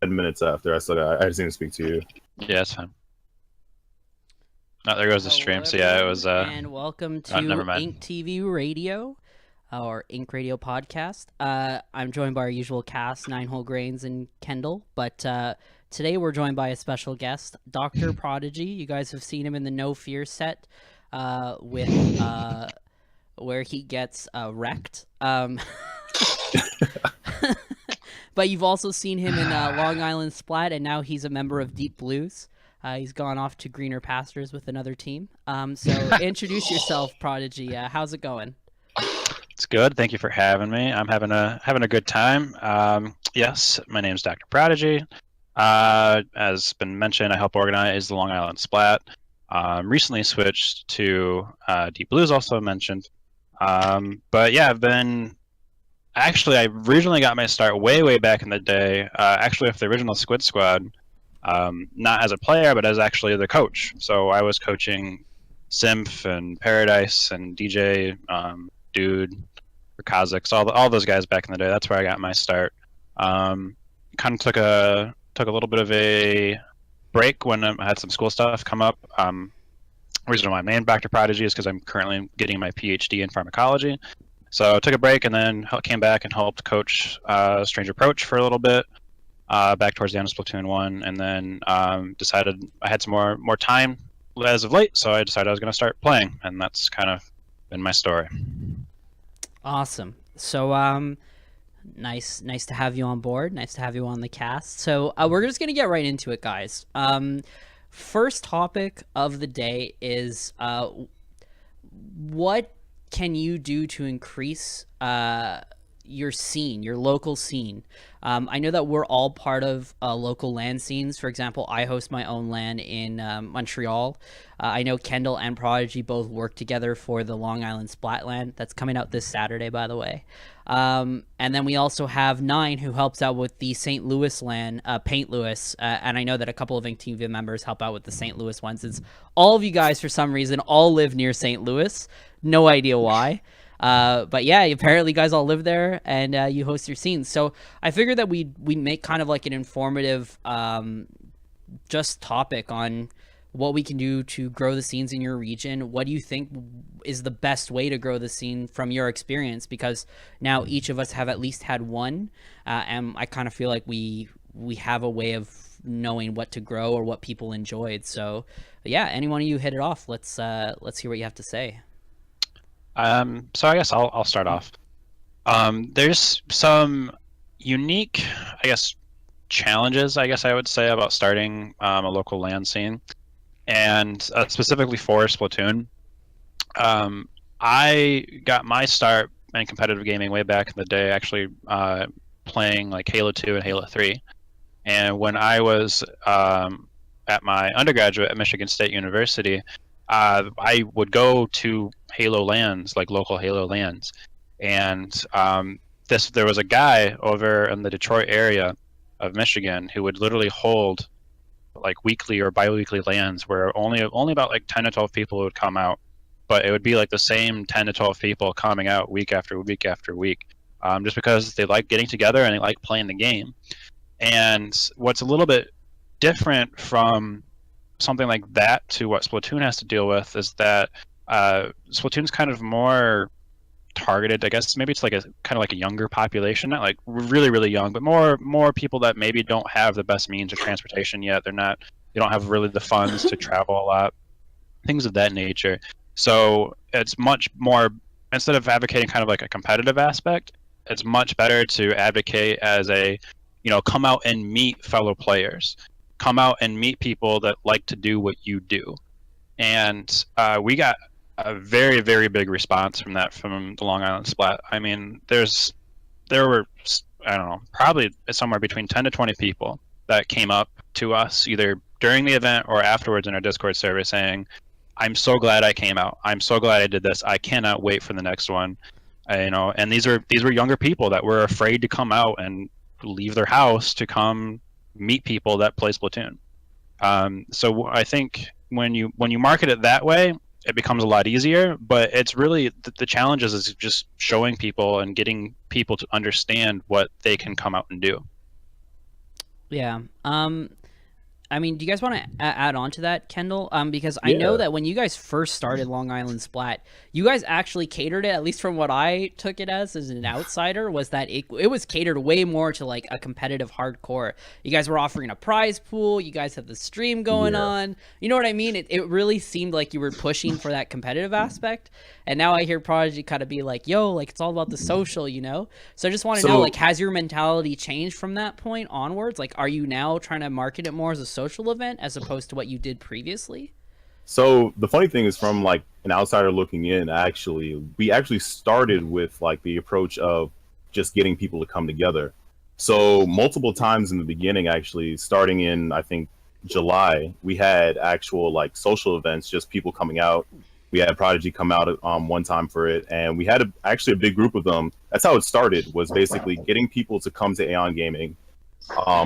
minutes after. I just need to speak to you. Yeah, it's fine. Oh, there goes the Hello, stream. So yeah, it was. and welcome Never to mind. Ink TV Radio, our InkRadio podcast. I'm joined by our usual cast, Nine Whole Grains and Kendall, but today we're joined by a special guest, Dr. Prodigy. You guys have seen him in the No Fear set with where he gets wrecked. But you've also seen him in Long Island Splat, and now he's a member of Deep Blues. He's gone off to greener pastures with another team. So introduce yourself, Prodigy. How's it going? It's good. Thank you for having me. I'm having a good time. Yes, my name's Dr. Prodigy. As been mentioned, I help organize the Long Island Splat. Recently switched to Deep Blues, also mentioned. But yeah, I originally got my start way back in the day. Actually, with the original Squid Squad. Not as a player, but as actually the coach. So I was coaching Symph and Paradise and DJ, Dude, Kazakhs, all those guys back in the day. That's where I got my start. Kind of took a little bit of a break when I had some school stuff come up. The reason why my name Dr. Prodigy is because I'm currently getting my PhD in pharmacology. So I took a break and then came back and helped coach Strange Approach for a little bit. Back towards the end of Splatoon 1, and then decided I had some more time as of late, so I decided I was going to start playing, and that's kind of been my story. Awesome. So nice to have you on board. Nice to have you on the cast. So we're just gonna get right into it, guys. First topic of the day is what can you do to increase your scene, your local scene? I know that we're all part of local LAN scenes. For example, I host my own LAN in Montreal. I know Kendall and Prodigy both work together for the Long Island Splat LAN. That's coming out this Saturday, by the way. And then we also have Nine, who helps out with the St. Louis LAN, Paint Louis. And I know that a couple of Ink TV members help out with the St. Louis ones. Since all of you guys, for some reason, all live near St. Louis. No idea why. But yeah, apparently you guys all live there and you host your scenes. So I figured that we make kind of like an informative just topic on what we can do to grow the scenes in your region. What do you think is the best way to grow the scene from your experience? Because now each of us have at least had one, and I kind of feel like we have a way of knowing what to grow or what people enjoyed. So yeah, anyone of you hit it off. Let's hear what you have to say. So I guess I'll start off. There's some unique, I guess, challenges, I guess I would say, about starting a local LAN scene, and specifically for Splatoon. I got my start in competitive gaming way back in the day, actually playing like Halo 2 and Halo 3. And when I was at my undergraduate at Michigan State University, I would go to Halo LANs, like local Halo LANs, and there was a guy over in the Detroit area of Michigan who would literally hold like weekly or bi-weekly LANs where only about like 10 to 12 people would come out, but it would be like the same 10 to 12 people coming out week after week after week, just because they like getting together and they like playing the game. And what's a little bit different from something like that to what Splatoon has to deal with is that Splatoon's kind of more targeted, I guess. Maybe it's like a kind of like a younger population, not like really young, but more people that maybe don't have the best means of transportation yet. They don't have really the funds to travel a lot, things of that nature. So it's much more, instead of advocating kind of like a competitive aspect, it's much better to advocate as a, come out and meet fellow players, come out and meet people that like to do what you do. And we got a very big response from the Long Island Splat. I mean, there were, I don't know, probably somewhere between 10 to 20 people that came up to us either during the event or afterwards in our Discord server saying, I'm so glad I came out, I'm so glad I did this, I cannot wait for the next one. And these were younger people that were afraid to come out and leave their house to come meet people that play Splatoon. So I think when you market it that way, it becomes a lot easier. But it's really the challenge is just showing people and getting people to understand what they can come out and do. Yeah. I mean, do you guys want to add on to that, Kendall? Because I Yeah. know that when you guys first started Long Island Splat, you guys actually catered it, at least from what I took it as an outsider, was that it was catered way more to like a competitive hardcore. You guys were offering a prize pool. You guys had the stream going on. You know what I mean? It really seemed like you were pushing for that competitive aspect. And now I hear Prodigy kind of be like, yo, like it's all about the social, you know? So I just want to know, like, has your mentality changed from that point onwards? Like, are you now trying to market it more as a social event as opposed to what you did previously? So the funny thing is, from like an outsider looking in, we actually started with like the approach of just getting people to come together. So multiple times in the beginning, actually, starting in I think July, we had actual like social events, just people coming out. We had Prodigy come out one time for it, and we had actually a big group of them. That's how it started. Was basically getting people to come to Aeon Gaming,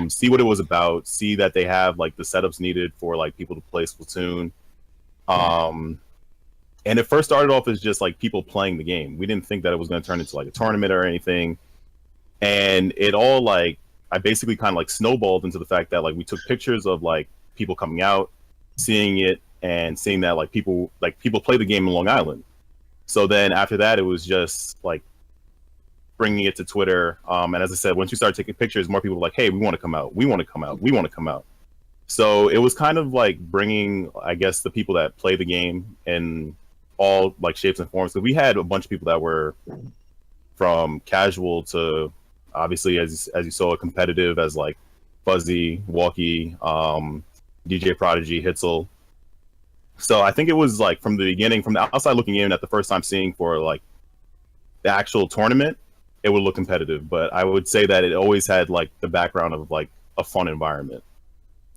see what it was about, see that they have like the setups needed for like people to play Splatoon. And it first started off as just like people playing the game. We didn't think that it was going to turn into like a tournament or anything. And it all like, I basically kind of like snowballed into the fact that like we took pictures of like people coming out, seeing it, and seeing that like people play the game in Long Island. So then after that, it was just like bringing it to Twitter. And as I said, once you start taking pictures, more people were like, hey, we want to come out. We want to come out. We want to come out. So it was kind of like bringing, I guess, the people that play the game in all like shapes and forms. So we had a bunch of people that were from casual to obviously, as you saw, competitive, as like Fuzzy, Walkie, DJ Prodigy, Hitzel. So I think it was like from the beginning, from the outside looking in, at the first time seeing for like the actual tournament, it would look competitive. But I would say that it always had like the background of like a fun environment.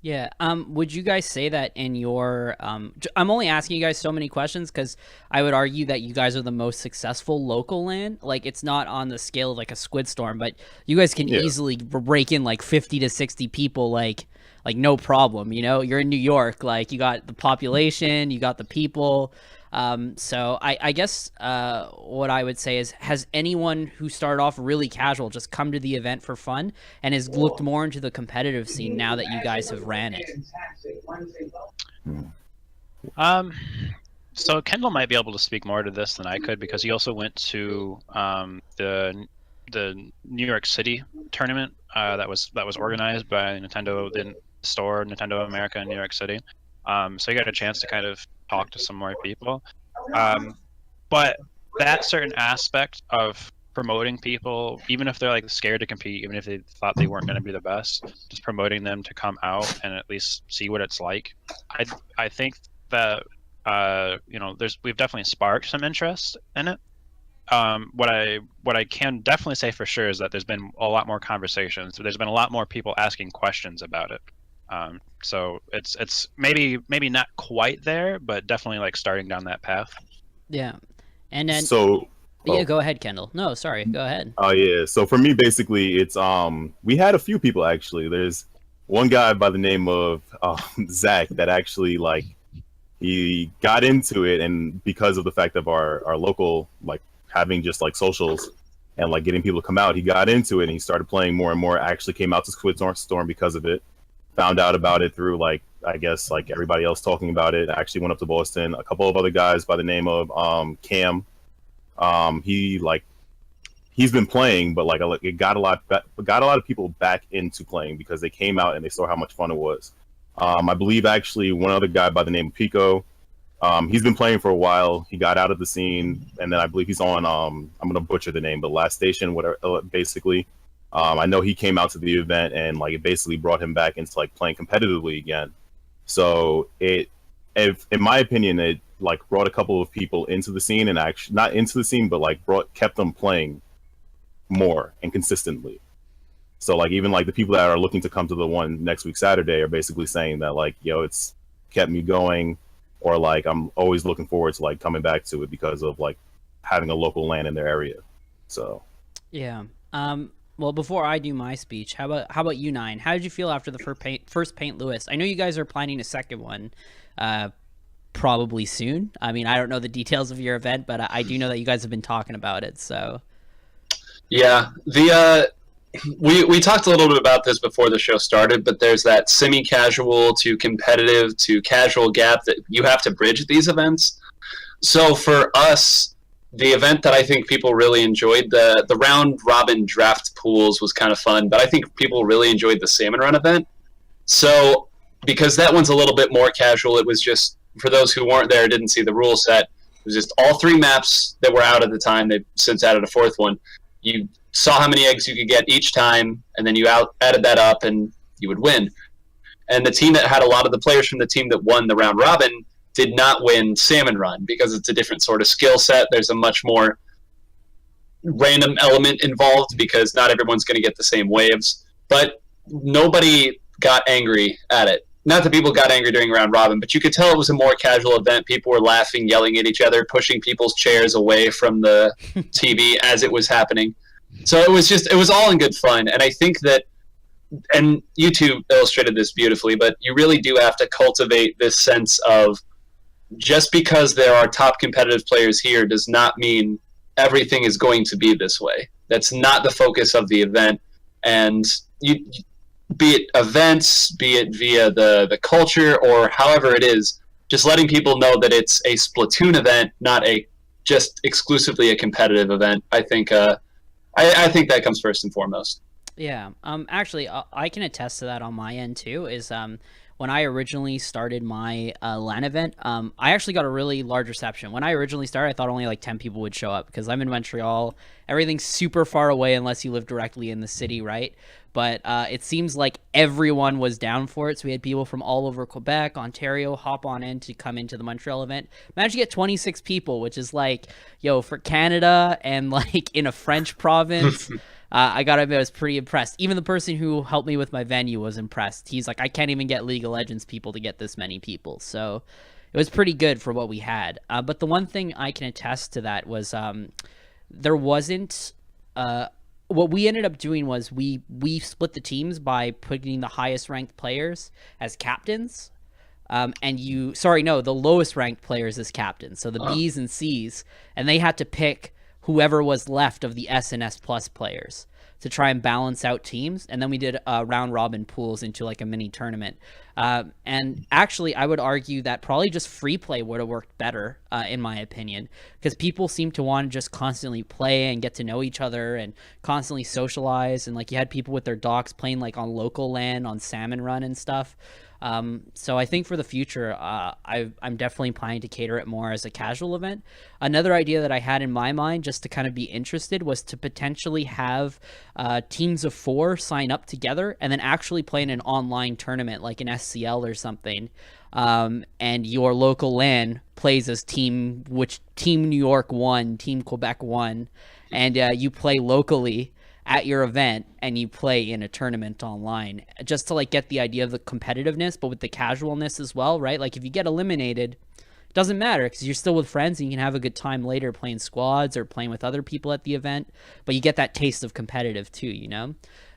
Yeah. Would you guys say that in your I'm only asking you guys so many questions because I would argue that you guys are the most successful local LAN. Like, it's not on the scale of like a Squid Storm, but you guys can easily break in like 50 to 60 people like no problem. You know, you're in New York, like you got the population, you got the people. So I guess what I would say is, has anyone who started off really casual just come to the event for fun and has looked more into the competitive scene now that you guys have ran it? So Kendall might be able to speak more to this than I could, because he also went to the New York City tournament that was organized by Nintendo, the store Nintendo America in New York City. So he got a chance to kind of talk to some more people. But that certain aspect of promoting people, even if they're like scared to compete, even if they thought they weren't going to be the best, just promoting them to come out and at least see what it's like. I think that we've definitely sparked some interest in it. What I can definitely say for sure is that there's been a lot more conversations. There's been a lot more people asking questions about it. So it's maybe not quite there, but definitely like starting down that path. Yeah. And then yeah, go ahead, Kendall. No, sorry, go ahead. Oh yeah. So for me, basically, it's we had a few people actually. There's one guy by the name of Zach that actually like he got into it, and because of the fact of our local like having just like socials and like getting people to come out, he got into it and he started playing more and more. Actually came out to Squid Storm because of it. Found out about it through like, I guess, like everybody else talking about it. I actually went up to Boston. A couple of other guys by the name of Cam. He's been playing, but like it got a lot of people back into playing because they came out and they saw how much fun it was. I believe actually one other guy by the name of Pico. He's been playing for a while. He got out of the scene, and then I believe he's on. I'm gonna butcher the name, but Last Station, whatever, basically. I know he came out to the event and like it basically brought him back into like playing competitively again. So in my opinion, it like brought a couple of people into the scene, and actually not into the scene, but like kept them playing more and consistently. So like even like the people that are looking to come to the one next week Saturday are basically saying that like, yo, it's kept me going, or like I'm always looking forward to like coming back to it because of like having a local LAN in their area. So yeah. Well, before I do my speech, how about you, Nine? How did you feel after the first Paint Lewis? I know you guys are planning a second one, probably soon. I mean, I don't know the details of your event, but I do know that you guys have been talking about it. So, yeah, we talked a little bit about this before the show started, but there's that semi-casual to competitive to casual gap that you have to bridge at these events. So for us, the event that I think people really enjoyed, the round robin draft pools was kind of fun, but I think people really enjoyed the Salmon Run event. So because that one's a little bit more casual, it was just, for those who weren't there, didn't see the rule set, it was just all 3 maps that were out at the time. They've since added a 4th one. You saw how many eggs you could get each time, and then you added that up, and you would win. And the team that had a lot of the players from the team that won the round robin did not win Salmon Run because it's a different sort of skill set. There's a much more random element involved because not everyone's going to get the same waves. But nobody got angry at it. Not that people got angry during round robin, but you could tell it was a more casual event. People were laughing, yelling at each other, pushing people's chairs away from the TV as it was happening. So it was all in good fun. And I think that, and you two illustrated this beautifully, but you really do have to cultivate this sense of, just because there are top competitive players here does not mean everything is going to be this way. That's not the focus of the event. And you, be it events, be it via the culture, or however it is, just letting people know that it's a Splatoon event, not a just exclusively a competitive event. I think I think that comes first and foremost. Yeah. Actually, I can attest to that on my end too. Is when I originally started my LAN event, I actually got a really large reception. When I originally started, I thought only like 10 people would show up because I'm in Montreal. Everything's super far away unless you live directly in the city, right? But it seems like everyone was down for it. So we had people from all over Quebec, Ontario hop on in to come into the Montreal event. Managed to get 26 people, which is like, yo, for Canada and like in a French province. I gotta admit, I was pretty impressed. Even the person who helped me with my venue was impressed. He's like, I can't even get League of Legends people to get this many people. So it was pretty good for what we had. But the one thing I can attest to that was there wasn't... what we ended up doing was we split the teams by putting the highest ranked players as captains. The lowest ranked players as captains. So the Bs and Cs. And they had to pick whoever was left of the S and S plus players to try and balance out teams. And then we did round robin pools into like a mini tournament. And actually, I would argue that probably just free play would have worked better, in my opinion, because people seem to want to just constantly play and get to know each other and constantly socialize. And like you had people with their docs playing like on local LAN, on Salmon Run and stuff. So I think for the future, I'm definitely planning to cater it more as a casual event. Another idea that I had in my mind, just to kind of be interested, was to potentially have teams of 4 sign up together and then actually play in an online tournament like an SCL or something. And your local LAN plays as Team New York 1, Team Quebec 1, and you play locally at your event and you play in a tournament online, just to like get the idea of the competitiveness, but with the casualness as well, right? Like if you get eliminated, it doesn't matter because you're still with friends and you can have a good time later playing squads or playing with other people at the event, but you get that taste of competitive too, you know?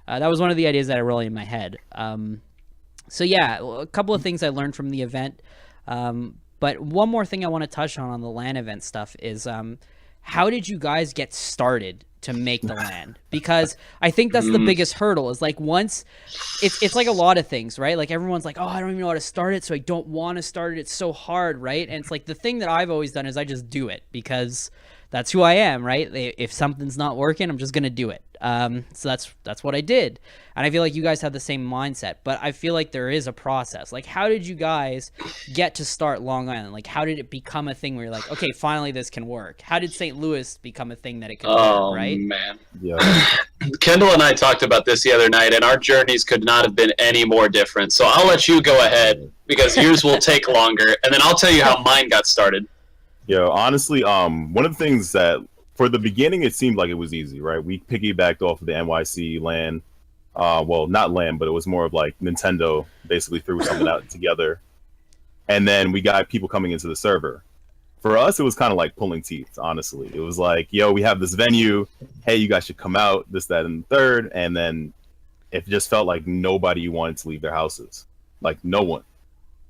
That was one of the ideas that I really in my head. So yeah, a couple of things I learned from the event. But one more thing I want to touch on the LAN event stuff is how did you guys get started to make the LAN? Because I think that's the biggest hurdle, is like once it's like a lot of things, right? Like everyone's like, oh, I don't even know how to start it, so I don't want to start it. It's so hard, right? And it's like the thing that I've always done is I just do it because that's who I am, right? If something's not working, I'm just going to do it. So that's what I did. And I feel like you guys have the same mindset, but I feel like there is a process. Like, how did you guys get to start Long Island? Like, how did it become a thing where you're like, okay, finally this can work? How did St. Louis become a thing that it could work, right? Oh, man. Yeah. Kendall and I talked about this the other night, and our journeys could not have been any more different. So I'll let you go ahead, because yours will take longer, and then I'll tell you how mine got started. Yeah, honestly, one of the things that for the beginning it seemed like it was easy, right? We piggybacked off of the NYC LAN, well, not LAN, but it was more of like Nintendo basically threw something out together, and then we got people coming into the server. For us, it was kind of like pulling teeth, honestly. It was like, yo, we have this venue, hey, you guys should come out, this, that, and the third, and then it just felt like nobody wanted to leave their houses, like no one.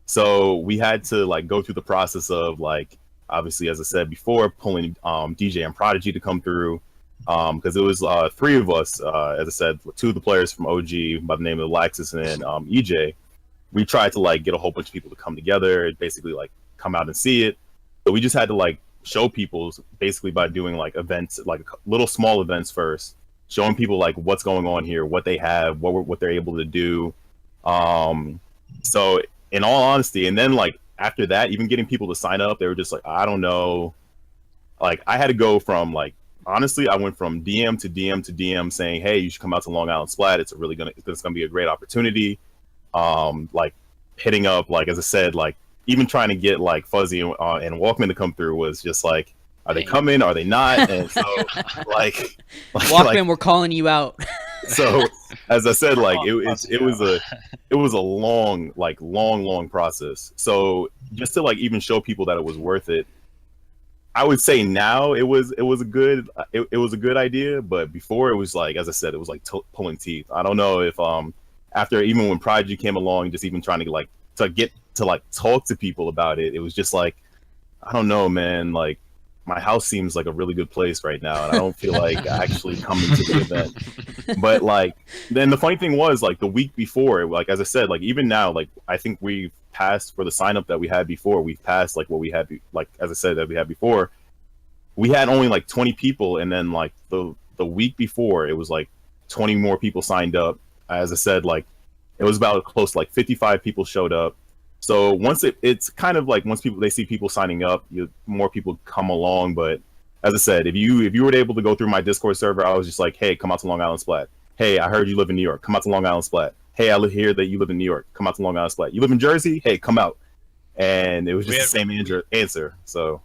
So we had to like go through the process of like, obviously, as I said before, pulling DJ and Prodigy to come through, because it was three of us. As I said, two of the players from OG by the name of Laxus and EJ. We tried to like get a whole bunch of people to come together and basically like come out and see it. So we just had to like show people basically by doing like events, like little small events first, showing people like what's going on here, what they have, what they're able to do. So in all honesty, and then like after that, even getting people to sign up, they were just like, I don't know. Like I had to go from like honestly, I went from DM to DM to DM saying, hey, you should come out to Long Island Splat. It's gonna be a great opportunity. Like hitting up, like as I said, like even trying to get like Fuzzy and Walkman to come through was just like, are they coming? Are they not? And so like Walkman, like, we're calling you out. So as I said, like it was a long process. So just to like even show people that it was worth it, I would say now it was a good idea, but before it was like, as I said, it was like pulling teeth. I don't know if after even when Prodigy came along, just even trying to get to like talk to people about it, it was just like, I don't know, man, like my house seems like a really good place right now, and I don't feel like actually coming to the event. But like, then the funny thing was, like the week before, like as I said, like even now, like I think we've passed for the sign up that we had before. We've passed like what we had, like as I said that we had before. We had only like 20 people, and then like the week before, it was like 20 more people signed up. As I said, like it was about close to like 55 people showed up. So once it's kind of like once they see people signing up, more people come along. But as I said, if you were able to go through my Discord server, I was just like, hey, come out to Long Island Splat. Hey, I heard you live in New York. Come out to Long Island Splat. Hey, I hear that you live in New York. Come out to Long Island Splat. You live in Jersey? Hey, come out. And it was just the same answer. So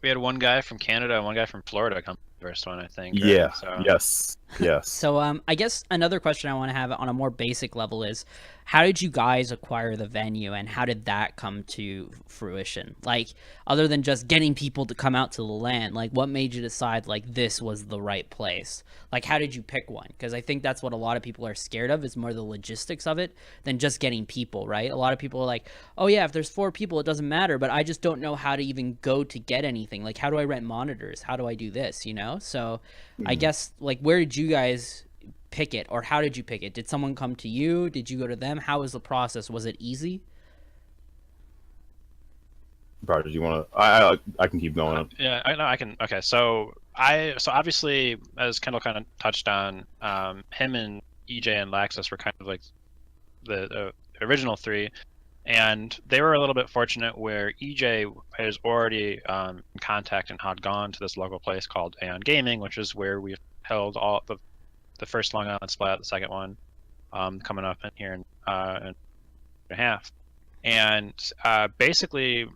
we had one guy from Canada and one guy from Florida come first one, I think. Right? Yeah. So. Yes. So I guess another question I want to have on a more basic level is, how did you guys acquire the venue, and how did that come to fruition? Like, other than just getting people to come out to the LAN, like what made you decide like this was the right place? Like, how did you pick one? Because I think that's what a lot of people are scared of, is more the logistics of it than just getting people, right? A lot of people are like, oh yeah, if there's 4 people, it doesn't matter, but I just don't know how to even go to get anything. Like, how do I rent monitors? How do I do this, you know? So I guess, like, where did you guys pick it, or how did you pick it? Did someone come to you? Did you go to them? How was the process? Was it easy? Project, you want to? I can keep going. Yeah, I know I can. Okay, so obviously, as Kendall kind of touched on, him and EJ and Laxus were kind of like the original 3, and they were a little bit fortunate where EJ has already in contact and had gone to this local place called Aeon Gaming, which is where we've held all the first Long Island Splat, the second one, coming up in here in a half. And basically,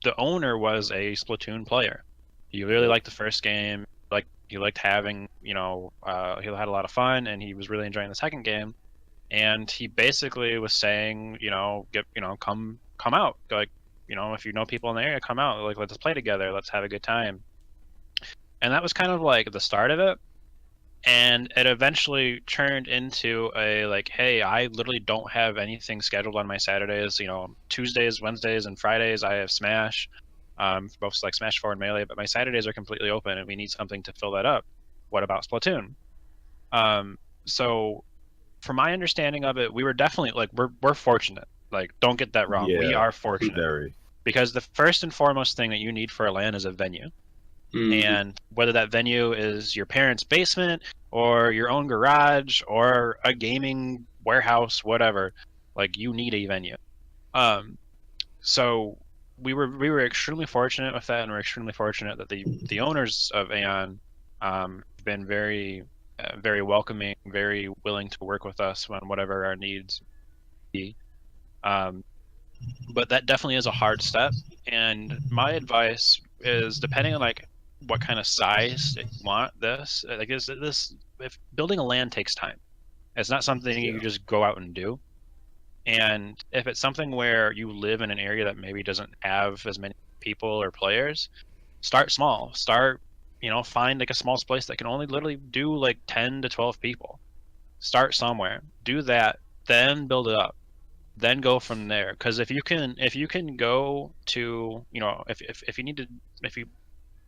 the owner was a Splatoon player. He really liked the first game. Like, he liked having, he had a lot of fun, and he was really enjoying the second game. And he basically was saying, come out. Like, if you know people in the area, come out. Like, let's play together. Let's have a good time. And that was kind of like the start of it. And it eventually turned into a like, hey, I literally don't have anything scheduled on my Saturdays. Tuesdays, Wednesdays, and Fridays I have Smash, both like Smash 4 and Melee, but my Saturdays are completely open, and we need something to fill that up. What about Splatoon? So, from my understanding of it, we were definitely like, we're fortunate. Like, don't get that wrong. Yeah, we are fortunate because the first and foremost thing that you need for a LAN is a venue. And whether that venue is your parents' basement or your own garage or a gaming warehouse, whatever, like, you need a venue. So we were extremely fortunate with that, and we're extremely fortunate that the owners of Aeon have been very very welcoming, very willing to work with us on whatever our needs be. But that definitely is a hard step, and my advice is, depending on like what kind of size you want this, like if building a LAN takes time. It's not something you just go out and do. And if it's something where you live in an area that maybe doesn't have as many people or players, start small. Find like a small space that can only literally do like 10 to 12 people. Start somewhere, do that, then build it up, then go from there. Because if you can go to, if you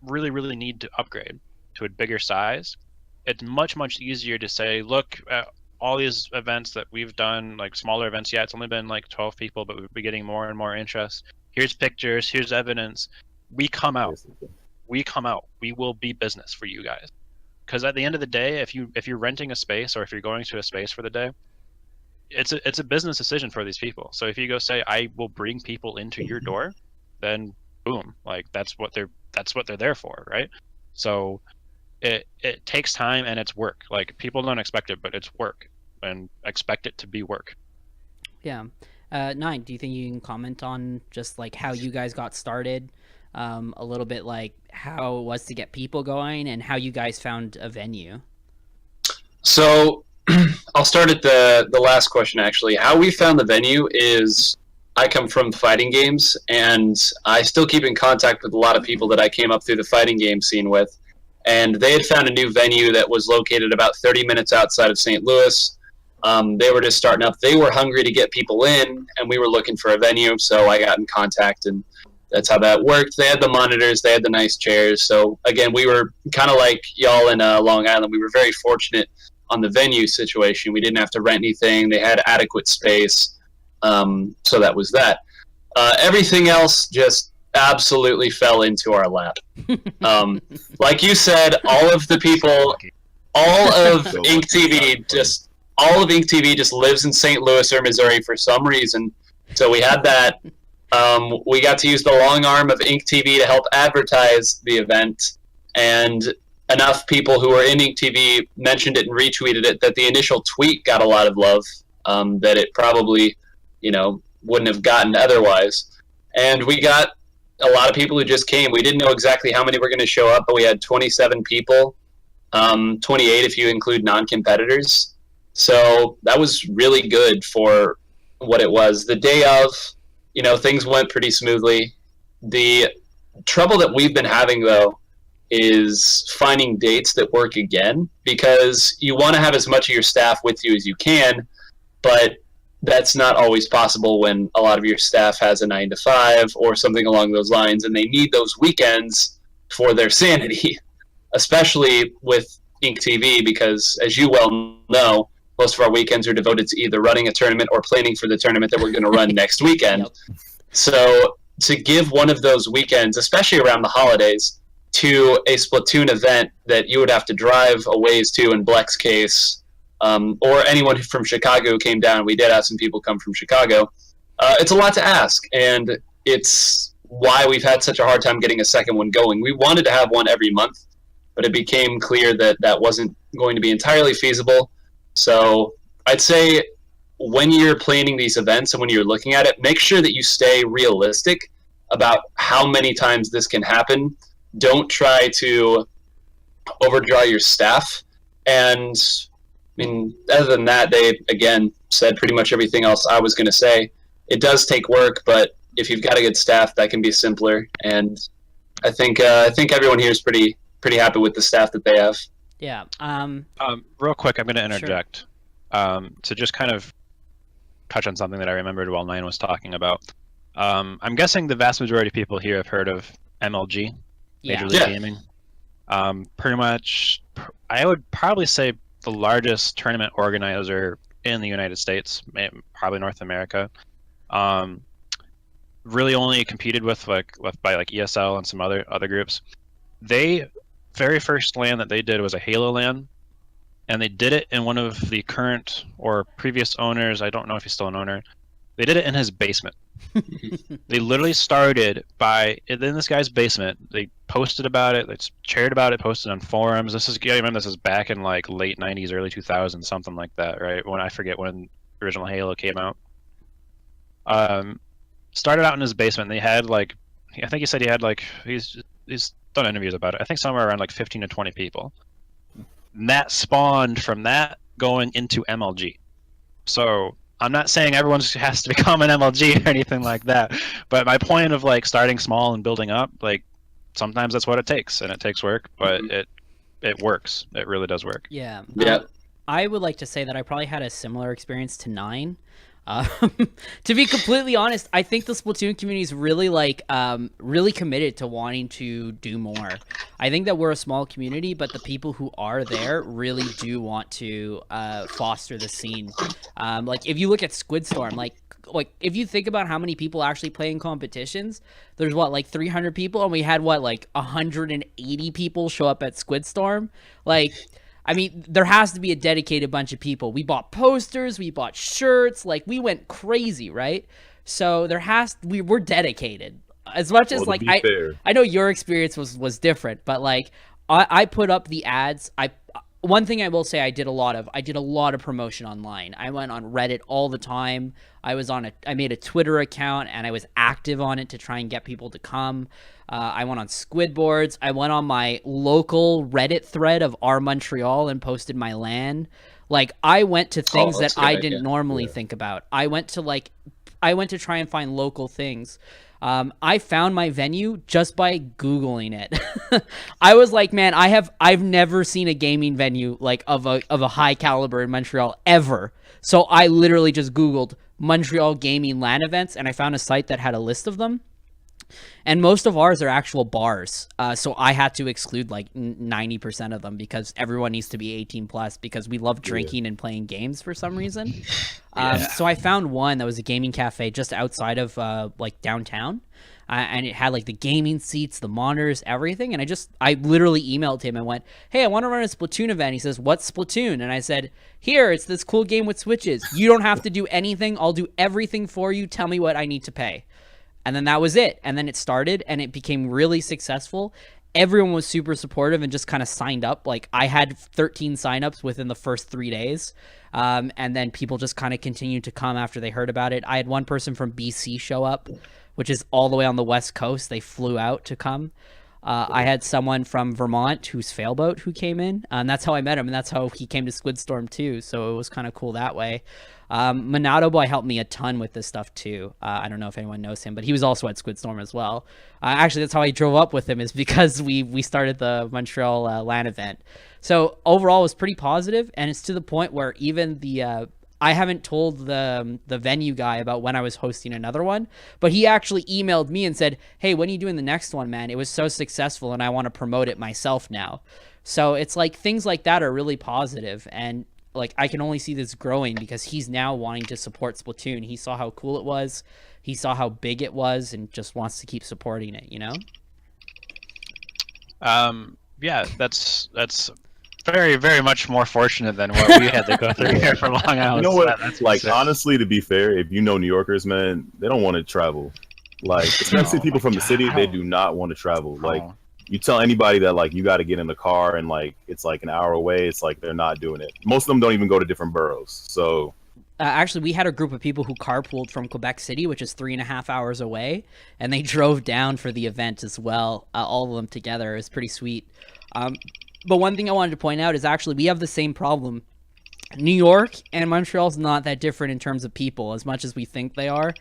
really need to upgrade to a bigger size, it's much easier to say, look at all these events that we've done, like smaller events. Yeah, it's only been like 12 people, but we'll be getting more and more interest. Here's pictures, here's evidence. We come out. We will be business for you guys. Because at the end of the day, if you're renting a space or if you're going to a space for the day, it's a business decision for these people. So if you go say, I will bring people into your door, then boom, like that's what they're there for, right? So it takes time and it's work. Like people don't expect it, but it's work, and expect it to be work. Yeah. Nine, do you think you can comment on just like how you guys got started? A little bit like how it was to get people going and how you guys found a venue. So I'll start at the last question, actually. How we found the venue is I come from fighting games, and I still keep in contact with a lot of people that I came up through the fighting game scene with. And they had found a new venue that was located about 30 minutes outside of St. Louis. They were just starting up. They were hungry to get people in, and we were looking for a venue, so I got in contact, and that's how that worked. They had the monitors, they had the nice chairs. So, again, we were kind of like y'all in Long Island. We were very fortunate on the venue situation. We didn't have to rent anything. They had adequate space, so that was that. Everything else just absolutely fell into our lap. Like you said, all of the people, all of InkTV just lives in St. Louis or Missouri for some reason. So we had that. We got to use the long arm of InkTV to help advertise the event, and enough people who were in InkTV mentioned it and retweeted it that the initial tweet got a lot of love that it probably, wouldn't have gotten otherwise. And we got a lot of people who just came. We didn't know exactly how many were going to show up, but we had 27 people, 28 if you include non-competitors. So that was really good for what it was. The day of, things went pretty smoothly. The trouble that we've been having, though, is finding dates that work again, because you want to have as much of your staff with you as you can, but that's not always possible when a lot of your staff has a 9-to-5 or something along those lines, and they need those weekends for their sanity, especially with InkTV, because as you well know, most of our weekends are devoted to either running a tournament or planning for the tournament that we're going to run next weekend. Yep. So to give one of those weekends, especially around the holidays, to a Splatoon event that you would have to drive a ways to, in Bleck's case, or anyone from Chicago who came down, we did have some people come from Chicago, it's a lot to ask, and it's why we've had such a hard time getting a second one going. We wanted to have one every month, but it became clear that that wasn't going to be entirely feasible. So I'd say when you're planning these events and when you're looking at it, make sure that you stay realistic about how many times this can happen. Don't try to overdraw your staff. And other than that, they, again, said pretty much everything else I was going to say. It does take work, but if you've got a good staff, that can be simpler. And I think everyone here is pretty happy with the staff that they have. Yeah. Real quick, I'm going to interject to just kind of touch on something that I remembered while Nine was talking about. I'm guessing the vast majority of people here have heard of MLG, Major League Gaming. Pretty much, I would probably say the largest tournament organizer in the United States, probably North America. Really only competed with by ESL and some other groups. They very first LAN that they did was a Halo LAN, and they did it in one of the current or previous owners, I don't know if he's still an owner, they did it in his basement. They literally started in this guy's basement. They posted about it, they shared about it, posted on forums. This is back in like late 90s, early 2000s, something like that, right? When I forget when the original Halo came out. Started out in his basement. They had I think he said he had he's done interviews about it. I think somewhere around 15 to 20 people. And that spawned from that going into MLG. So I'm not saying everyone has to become an MLG or anything like that, but my point of starting small and building up, sometimes that's what it takes, and it takes work, but it works. It really does work. Yeah. Yeah. I would like to say that I probably had a similar experience to Nine. Um, to be completely honest, I think the Splatoon community is really really committed to wanting to do more. I think that we're a small community, but the people who are there really do want to foster the scene. Like if you look at Squidstorm, like if you think about how many people actually play in competitions, there's like 300 people, and we had like 180 people show up at Squidstorm. Like, I mean, there has to be a dedicated bunch of people. We bought posters, we bought shirts, like we went crazy, right? So we're dedicated. As much as like I know your experience was different, but like I put up the ads. One thing I will say I did a lot of promotion online. I went on Reddit all the time. I made a Twitter account, and I was active on it to try and get people to come. I went on Squidboards. I went on my local Reddit thread of our Montreal and posted my LAN. Like, I went to things that I didn't normally think about. I went to try and find local things. I found my venue just by Googling it. I was like, man, I've never seen a gaming venue like of a high caliber in Montreal ever. So I literally just Googled Montreal gaming LAN events, and I found a site that had a list of them. And most of ours are actual bars. So I had to exclude like 90% of them because everyone needs to be 18 plus because we love drinking and playing games for some reason. So I found one that was a gaming cafe just outside of like downtown. And it had like the gaming seats, the monitors, everything. And I literally emailed him and went, hey, I want to run a Splatoon event. He says, what's Splatoon? And I said, here, it's this cool game with switches. You don't have to do anything. I'll do everything for you. Tell me what I need to pay. And then that was it. And then it started, and it became really successful. Everyone was super supportive and just kind of signed up. Like, I had 13 signups within the first 3 days. And then people just kind of continued to come after they heard about it. I had one person from BC show up, which is all the way on the West Coast. They flew out to come. I had someone from Vermont who's Failboat who came in, and that's how I met him, and that's how he came to Squidstorm too. So it was kind of cool that way. Monado Boy helped me a ton with this stuff too. I don't know if anyone knows him, but he was also at Squidstorm as well. Actually, that's how I drove up with him, is because we started the Montreal LAN event. So overall, it was pretty positive, and it's to the point where even I haven't told the venue guy about when I was hosting another one, but he actually emailed me and said, hey, when are you doing the next one, man? It was so successful, and I want to promote it myself now. So it's like things like that are really positive, and like I can only see this growing because he's now wanting to support Splatoon. He saw how cool it was, he saw how big it was, and just wants to keep supporting it, you know? Yeah, that's very, very much more fortunate than what we had to go through here for Long Island. You know what? That's like, honestly, to be fair, if you know New Yorkers, man, they don't want to travel. Like, especially people from the city, they do not want to travel. Like, you tell anybody that like you got to get in the car and like it's like an hour away, it's like they're not doing it. Most of them don't even go to different boroughs. So actually, we had a group of people who carpooled from Quebec City, which is 3.5 hours away, and they drove down for the event as well. All of them together. It was pretty sweet. But one thing I wanted to point out is actually we have the same problem. New York and Montreal's not that different in terms of people as much as we think they are.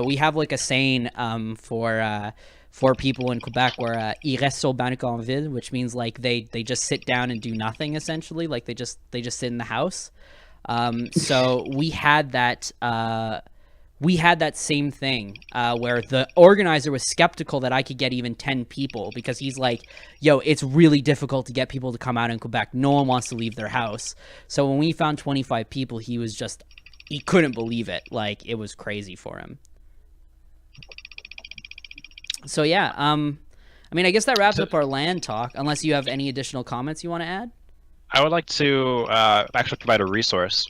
We have like a saying for people in Quebec where ils restent sur banc en ville, which means like they just sit down and do nothing essentially. Like they just sit in the house. So we had that same thing where the organizer was skeptical that I could get even 10 people because he's like, yo, it's really difficult to get people to come out in Quebec. No one wants to leave their house. So when we found 25 people, he couldn't believe it. Like, it was crazy for him. So yeah, I mean, I guess that wraps up our LAN talk, unless you have any additional comments you want to add? I would like to actually provide a resource.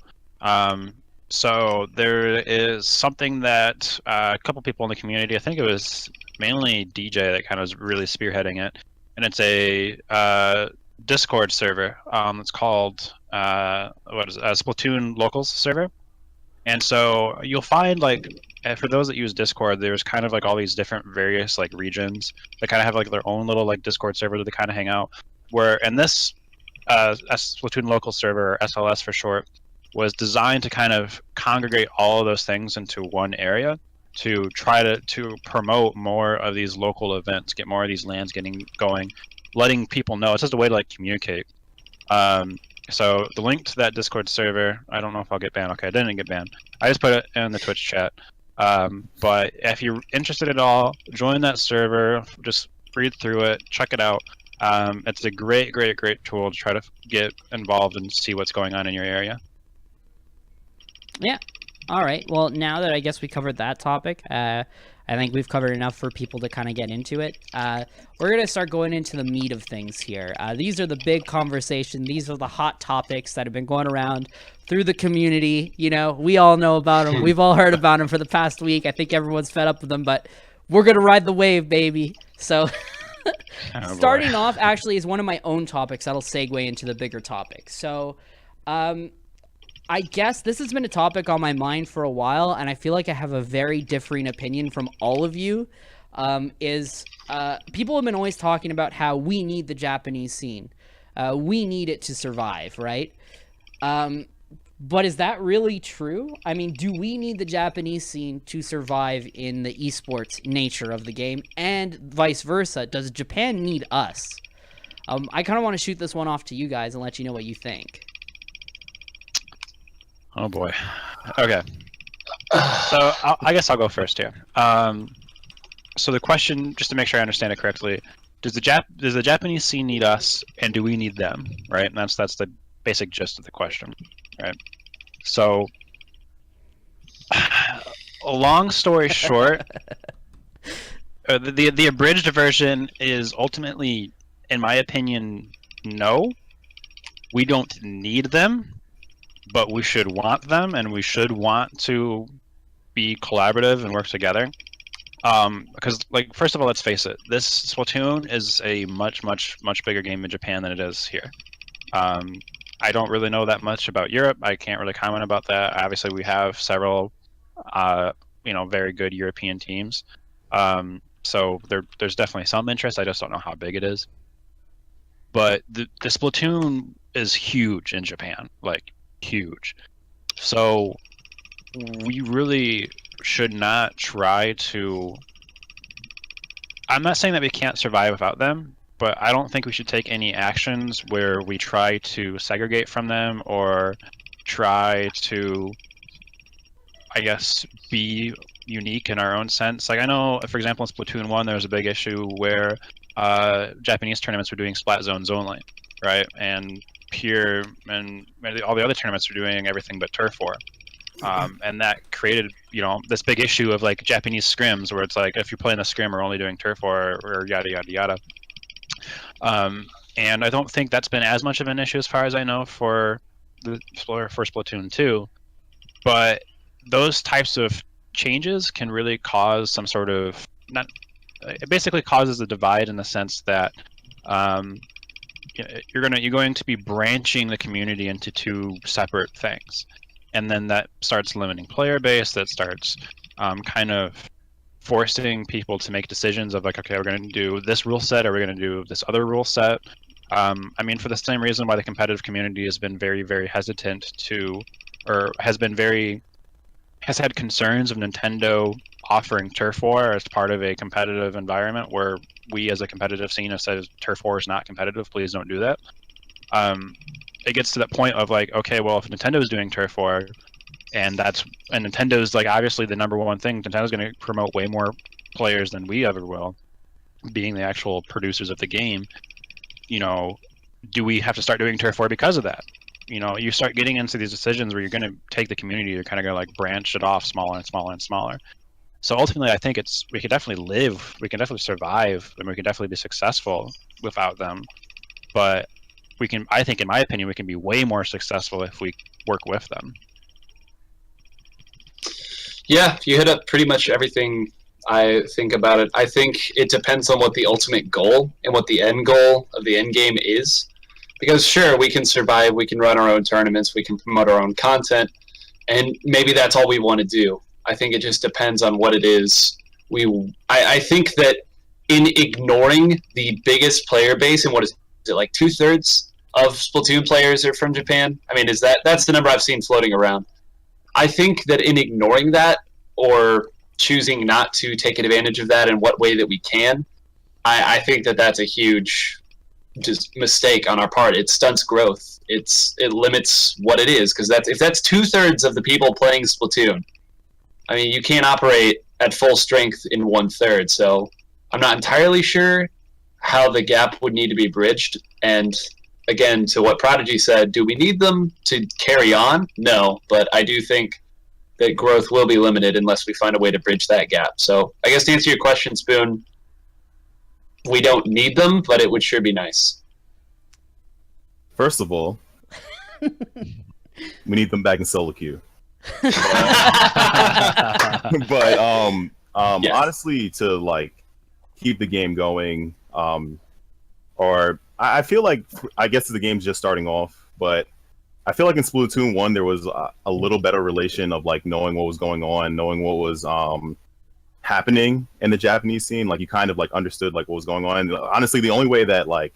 So there is something that a couple people in the community, I think it was mainly DJ that kind of was really spearheading it, and it's a Discord server. It's called Splatoon Locals server. And so you'll find, like, for those that use Discord, there's kind of like all these different various like regions that kind of have like their own little like Discord server that they kind of hang out. Where in this Splatoon local server, or SLS for short, was designed to kind of congregate all of those things into one area to try to promote more of these local events, get more of these LANs getting going, letting people know. It's just a way to like communicate. So the link to that Discord server, I don't know if I'll get banned. Okay, I didn't get banned. I just put it in the Twitch chat. But if you're interested at all, join that server. Just read through it, check it out. It's a great tool to try to get involved and see what's going on in your area. Yeah. All right. Well, now that I guess we covered that topic, I think we've covered enough for people to kind of get into it. We're going to start going into the meat of things here. These are the big conversation. These are the hot topics that have been going around through the community. You know, we all know about them. We've all heard about them for the past week. I think everyone's fed up with them, but we're going to ride the wave, baby. So starting off actually is one of my own topics that'll segue into the bigger topic. So, I guess this has been a topic on my mind for a while, and I feel like I have a very differing opinion from all of you. People have been always talking about how we need the Japanese scene. We need it to survive, right? But is that really true? I mean, do we need the Japanese scene to survive in the esports nature of the game? And vice versa, does Japan need us? I kind of want to shoot this one off to you guys and let you know what you think. Oh boy. Okay. So I guess I'll go first here. So the question, just to make sure I understand it correctly, does the Japanese scene need us, and do we need them? Right, and that's the basic gist of the question, right? So, a long story short, the abridged version is ultimately, in my opinion, no. We don't need them. But we should want them, and we should want to be collaborative and work together. Because, like, first of all, let's face it, this Splatoon is a much bigger game in Japan than it is here. I don't really know that much about Europe. I can't really comment about that. Obviously, we have several, very good European teams. So there's definitely some interest. I just don't know how big it is. But the Splatoon is huge in Japan, like, huge. So we really should not try to... I'm not saying that we can't survive without them, but I don't think we should take any actions where we try to segregate from them or try to, I guess, be unique in our own sense. Like, I know, for example, in Splatoon 1, there was a big issue where Japanese tournaments were doing splat zones only, right? And Pure and all the other tournaments are doing everything but turf war, and that created this big issue of like Japanese scrims where it's like if you're playing a scrim we're only doing turf war or yada yada yada. And I don't think that's been as much of an issue as far as I know for Splatoon 2, but those types of changes can really cause some sort of it basically causes a divide in the sense that you're going to be branching the community into two separate things, and then that starts limiting player base. That starts kind of forcing people to make decisions of like, okay, we're going to do this rule set, or we're going to do this other rule set. I mean, for the same reason why the competitive community has been very hesitant to, or has had concerns of Nintendo offering turf war as part of a competitive environment where we as a competitive scene have said turf war is not competitive, please don't do that. It gets to that point of like, okay, well, if Nintendo's doing turf war and Nintendo's like obviously the number one thing, Nintendo's going to promote way more players than we ever will, being the actual producers of the game, do we have to start doing turf war because of that? You start getting into these decisions where you're going to take the community, you're kind of going to like branch it off smaller and smaller and smaller. So ultimately, I think we can definitely live, we can definitely survive, and we can definitely be successful without them. But I think, in my opinion, we can be way more successful if we work with them. Yeah, you hit up pretty much everything I think about it. I think it depends on what the ultimate goal and what the end goal of the end game is. Because sure, we can survive, we can run our own tournaments, we can promote our own content, and maybe that's all we want to do. I think it just depends on what it is. I think that in ignoring the biggest player base, and what is it, like 2/3 of Splatoon players are from Japan? I mean, that's the number I've seen floating around. I think that in ignoring that, or choosing not to take advantage of that in what way that we can, I think that that's a huge just mistake on our part. It stunts growth. It limits what it is, because if that's 2/3 of the people playing Splatoon, I mean, you can't operate at full strength in 1/3. So I'm not entirely sure how the gap would need to be bridged. And again, to what Prodigy said, do we need them to carry on? No, but I do think that growth will be limited unless we find a way to bridge that gap. So I guess to answer your question, Spoon, we don't need them, but it would sure be nice. First of all, we need them back in solo queue. But Yes. honestly, to like keep the game going, or I feel like, I guess the game's just starting off, but I feel like in Splatoon 1 there was a little better relation of like knowing what was going on, knowing what was happening in the Japanese scene. Like you kind of like understood like what was going on. And honestly, the only way that like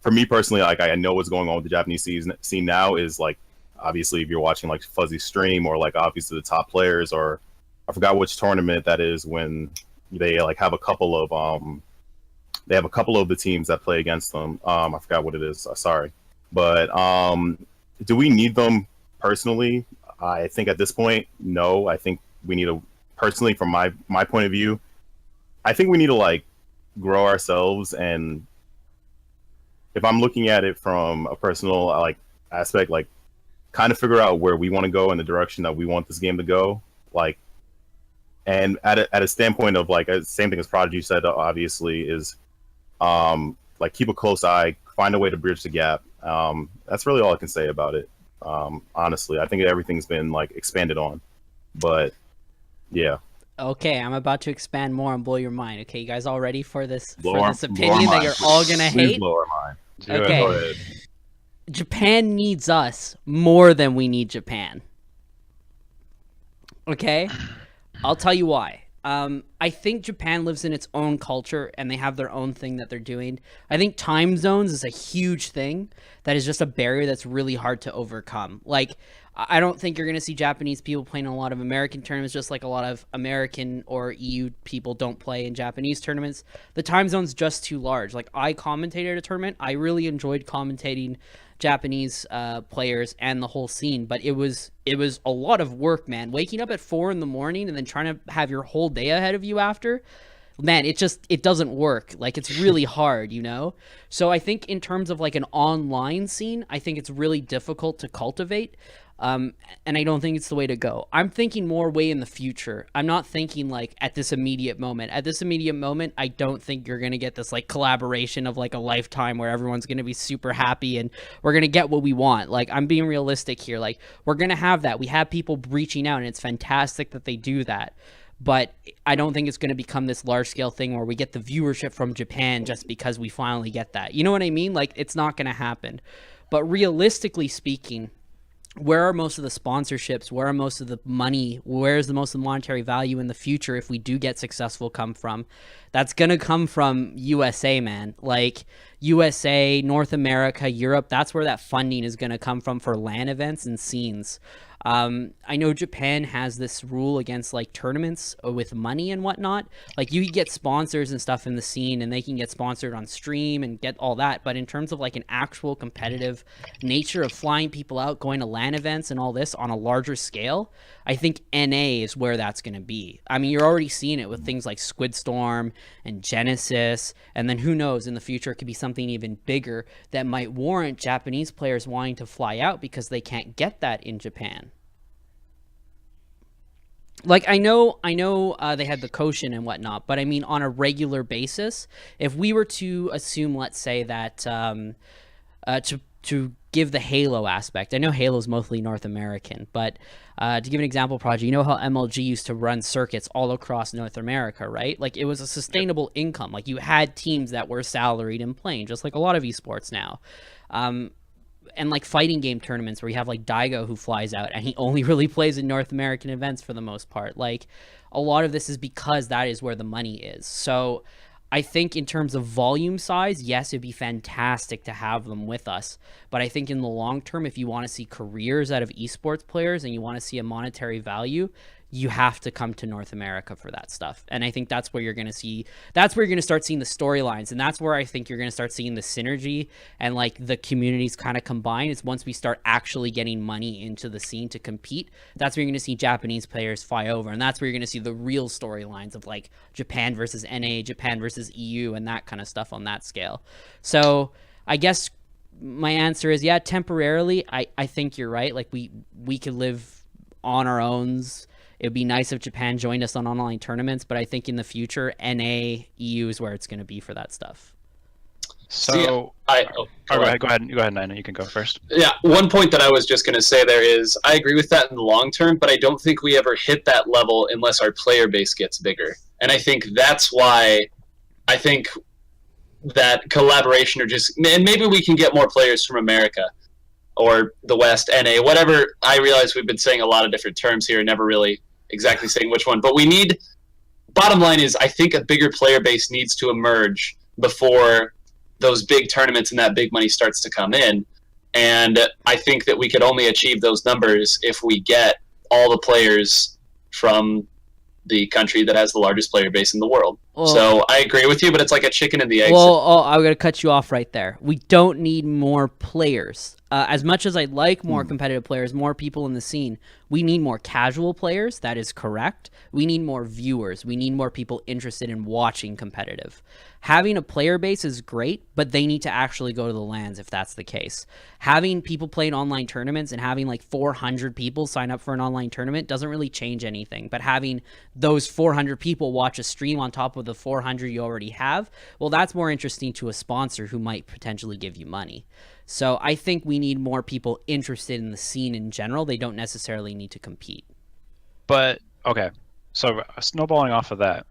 for me personally, like I know what's going on with the Japanese scene now is like obviously if you're watching like Fuzzy stream, or like obviously the top players, or I forgot which tournament that is when they like have a couple of the teams that play against them. I forgot what it is. Sorry, but do we need them personally? I think at this point, no. I think we need to, personally, from my point of view, I think we need to like grow ourselves. And if I'm looking at it from a personal like aspect, like kind of figure out where we want to go in the direction that we want this game to go. Like, and at a standpoint of like same thing as Prodigy said, obviously, is like keep a close eye, find a way to bridge the gap. That's really all I can say about it. Honestly, I think everything's been like expanded on, but yeah. Okay, I'm about to expand more and blow your mind. Okay, you guys all ready for this Blow our opinion that mind. you're all gonna Please hate? blow our mind. Okay. Go ahead. Japan needs us more than we need Japan. Okay? I'll tell you why. I think Japan lives in its own culture and they have their own thing that they're doing. I think time zones is a huge thing that is just a barrier that's really hard to overcome. Like, I don't think you're going to see Japanese people playing a lot of American tournaments, just like a lot of American or EU people don't play in Japanese tournaments. The time zone's just too large. Like, I commentated a tournament. I really enjoyed commentating Japanese players and the whole scene, but it was a lot of work, man. Waking up at 4 a.m. and then trying to have your whole day ahead of you after, man, it doesn't work. Like, it's really hard, you know? So I think in terms of like an online scene, I think it's really difficult to cultivate. And I don't think it's the way to go. I'm thinking more way in the future. I'm not thinking like at this immediate moment. At this immediate moment, I don't think you're going to get this like collaboration of like a lifetime where everyone's going to be super happy and we're going to get what we want. Like, I'm being realistic here. Like, we're going to have that. We have people reaching out and it's fantastic that they do that. But I don't think it's going to become this large scale thing where we get the viewership from Japan just because we finally get that. You know what I mean? Like, it's not going to happen. But realistically speaking, where are most of the sponsorships? Where are most of the money? Where's the most of the monetary value in the future if we do get successful come from? That's going to come from USA, man. Like, USA, North America, Europe, that's where that funding is going to come from for LAN events and scenes. I know Japan has this rule against like tournaments with money and whatnot. Like, you can get sponsors and stuff in the scene and they can get sponsored on stream and get all that. But in terms of like an actual competitive nature of flying people out, going to LAN events and all this on a larger scale, I think NA is where that's going to be. I mean, you're already seeing it with things like Squidstorm and Genesis. And then who knows, in the future, it could be something even bigger that might warrant Japanese players wanting to fly out because they can't get that in Japan. Like, I know they had the Koshin and whatnot, but I mean, on a regular basis, if we were to assume, let's say that to give the Halo aspect, I know Halo's mostly North American, but to give an example, Project, you know how MLG used to run circuits all across North America, right? Like, it was a sustainable income. Like, you had teams that were salaried and playing, just like a lot of esports now. And like fighting game tournaments where you have like Daigo who flies out and he only really plays in North American events for the most part. Like, a lot of this is because that is where the money is. So I think in terms of volume size, yes, it'd be fantastic to have them with us. But I think in the long term, if you want to see careers out of esports players and you want to see a monetary value, you have to come to North America for that stuff. And I think that's where you're going to start seeing the storylines. And that's where I think you're going to start seeing the synergy and like the communities kind of combine, is once we start actually getting money into the scene to compete. That's where you're going to see Japanese players fly over. And that's where you're going to see the real storylines of like Japan versus NA, Japan versus EU, and that kind of stuff on that scale. So I guess my answer is, yeah, temporarily, I think you're right. Like we could live on our own. It would be nice if Japan joined us on online tournaments, but I think in the future, NA, EU is where it's going to be for that stuff. So, go ahead, Nina. You can go first. Yeah, one point that I was just going to say there is, I agree with that in the long term, but I don't think we ever hit that level unless our player base gets bigger. And I think that's why I think that collaboration, or just, and maybe we can get more players from America or the West, NA, whatever. I realize we've been saying a lot of different terms here, never really exactly saying which one, but we need, bottom line is, I think a bigger player base needs to emerge before those big tournaments and that big money starts to come in. And I think that we could only achieve those numbers if we get all the players from the country that has the largest player base in the world. Well, so I agree with you, but it's like a chicken and the egg. Well, I'm going to cut you off right there. We don't need more players. As much as I'd like more competitive players, more people in the scene, we need more casual players. That is correct. We need more viewers. We need more people interested in watching competitive. Having a player base is great, but they need to actually go to the LANs if that's the case. Having people play in online tournaments and having like 400 people sign up for an online tournament doesn't really change anything. But having those 400 people watch a stream on top of the 400 you already have, well, that's more interesting to a sponsor who might potentially give you money. So I think we need more people interested in the scene in general. They don't necessarily need to compete. But, okay, so snowballing off of that,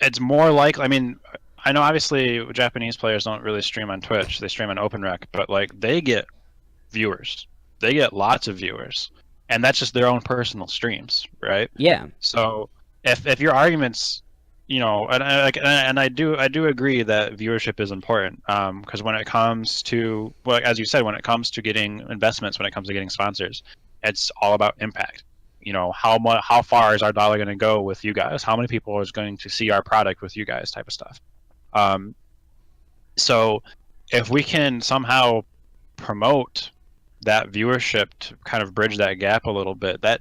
it's more like, I mean, I know obviously Japanese players don't really stream on Twitch. They stream on OpenRec, but like they get viewers. They get lots of viewers. And that's just their own personal streams, right? Yeah. So if your arguments, you know, and I do agree that viewership is important, because when it comes to, well, as you said, when it comes to getting investments, when it comes to getting sponsors, it's all about impact. You know, how far is our dollar going to go with you guys? How many people is going to see our product with you guys, type of stuff. So if we can somehow promote that viewership to kind of bridge that gap a little bit, that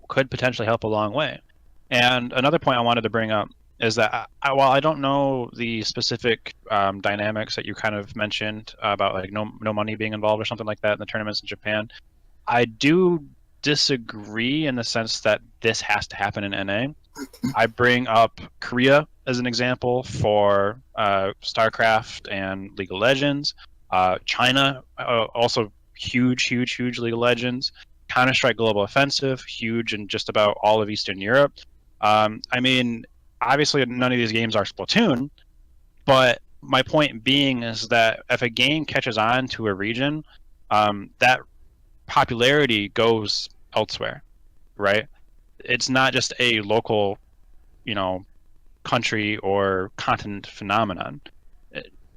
could potentially help a long way. And another point I wanted to bring up is that while I don't know the specific dynamics that you kind of mentioned about like no money being involved or something like that in the tournaments in Japan, I do disagree in the sense that this has to happen in NA. I bring up Korea as an example for StarCraft and League of Legends. China, also huge League of Legends. Counter-Strike Global Offensive, huge in just about all of Eastern Europe. I mean, obviously none of these games are Splatoon, but my point being is that if a game catches on to a region, that popularity goes elsewhere, right? It's not just a local, you know, country or continent phenomenon.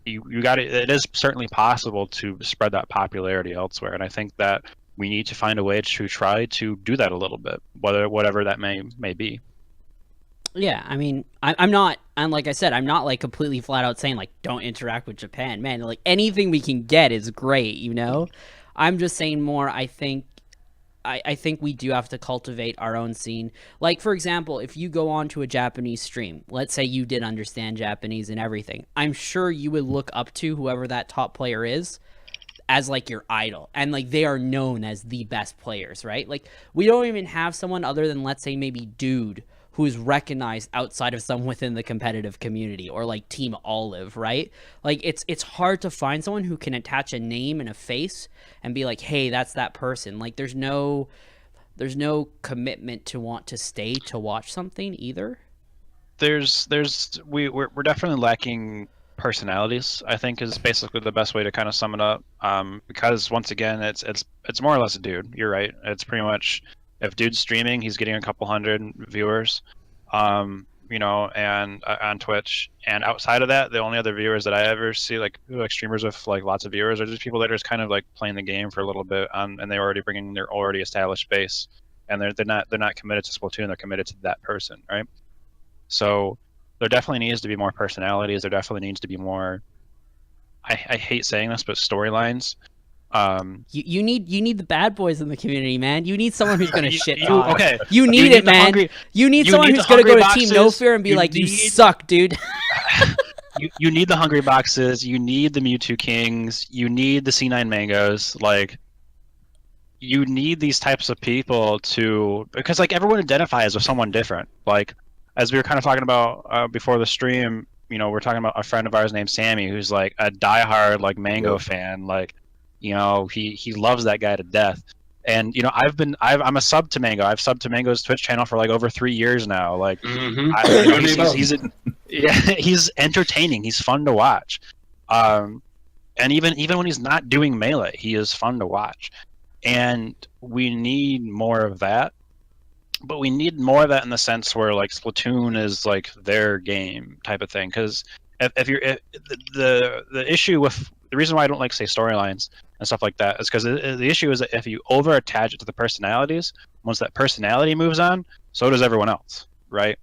You got it is certainly possible to spread that popularity elsewhere, and I think that we need to find a way to try to do that a little bit, whatever that may be. Yeah, I mean, I'm not, and like I said, I'm not like completely flat out saying like don't interact with Japan, man. Like anything we can get is great, you know. I'm just saying more. I think we do have to cultivate our own scene. Like, for example, if you go on to a Japanese stream, let's say you did understand Japanese and everything, I'm sure you would look up to whoever that top player is as like your idol, and like they are known as the best players, right? Like we don't even have someone other than, let's say, maybe Dude, who is recognized outside of some within the competitive community, or like Team Olive, right? Like it's hard to find someone who can attach a name and a face and be like, hey, that's that person. Like there's no commitment to want to stay to watch something either. We're definitely lacking personalities, I think, is basically the best way to kind of sum it up. Because once again, it's more or less a Dude. You're right. It's pretty much, if Dude's streaming, he's getting a couple hundred viewers. and on Twitch. And outside of that, the only other viewers that I ever see, like streamers with like lots of viewers, are just people that are just kind of like playing the game for a little bit, and they're already bringing their already established base, and they're not committed to Splatoon. They're committed to that person, right? So there definitely needs to be more personalities. There definitely needs to be more. I hate saying this, but storylines. You need the bad boys in the community, man. You need someone who's gonna shit talk. Okay. You need it, man. You need someone who's gonna go to Team No Fear and be like, "You suck, dude." you need the Hungry Boxes. You need the Mewtwo Kings. You need the C9 Mangoes. Like, you need these types of people because like everyone identifies with someone different. Like, as we were kind of talking about before the stream, we're talking about a friend of ours named Sammy, who's like a diehard like Mango fan. Like, he loves that guy to death. And I'm a sub to Mango. I've subbed to Mango's Twitch channel for like over 3 years now. Like, he's entertaining. He's fun to watch. And even when he's not doing Melee, he is fun to watch. And we need more of that. But we need more of that in the sense where like Splatoon is like their game type of thing. Because the issue with the reason why I don't like say storylines and stuff like that is because the issue is that if you over attach it to the personalities, once that personality moves on, so does everyone else, right?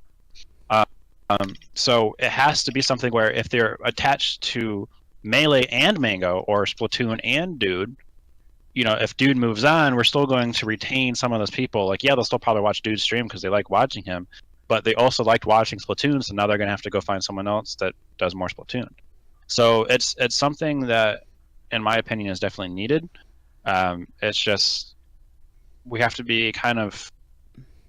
So it has to be something where if they're attached to Melee and Mango or Splatoon and Dude, if Dude moves on, we're still going to retain some of those people. Like, yeah, they'll still probably watch Dude's stream because they like watching him, but they also liked watching Splatoon, so now they're going to have to go find someone else that does more Splatoon. So it's something that, in my opinion, is definitely needed. It's just we have to be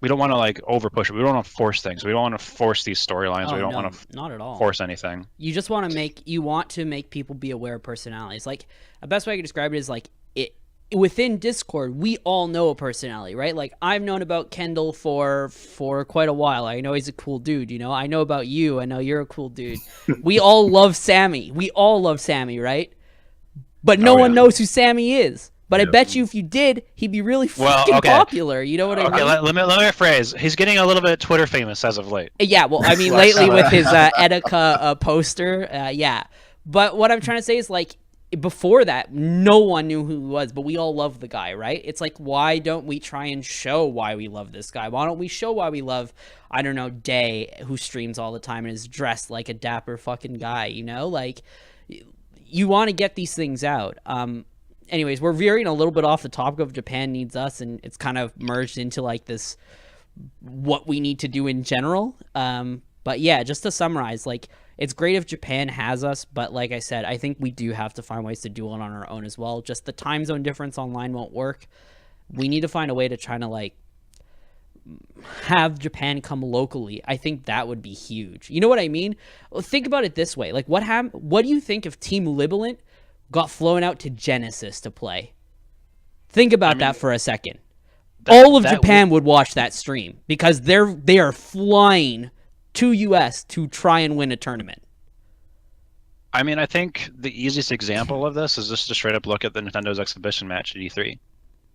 we don't want to like over push it. We don't want to force things. We don't want to force these storylines. We don't want to not at all force anything. You just want to make people be aware of personalities. Like, the best way I could describe it is like within Discord, we all know a personality, right? Like, I've known about Kendall for quite a while. I know he's a cool dude, I know about you. I know you're a cool dude. We all love Sammy. Right? But no one knows who Sammy is. But I bet you if you did, he'd be really fucking popular. You know what I mean? Okay, let me rephrase. He's getting a little bit Twitter famous as of late. Yeah, well, I mean, lately with his Etika poster, yeah. But what I'm trying to say is, like, before that, no one knew who he was, but we all love the guy, right? It's like, why don't we try and show why we love this guy? Why don't we show why we love, I don't know, Day, who streams all the time and is dressed like a dapper fucking guy, Like, you want to get these things out. Anyways, we're veering a little bit off the topic of Japan Needs Us, and it's kind of merged into like this, what we need to do in general. But yeah, just to summarize, like, it's great if Japan has us, but like I said, I think we do have to find ways to do it on our own as well. Just the time zone difference online won't work. We need to find a way to try to like have Japan come locally. I think that would be huge. You know what I mean? Well, think about it this way. Like, what do you think if Team Libilant got flown out to Genesis to play? Think about that for a second. All of Japan would watch that stream because they are flying to US to try and win a tournament. I mean, I think the easiest example of this is just to straight up look at the Nintendo's exhibition match at E3.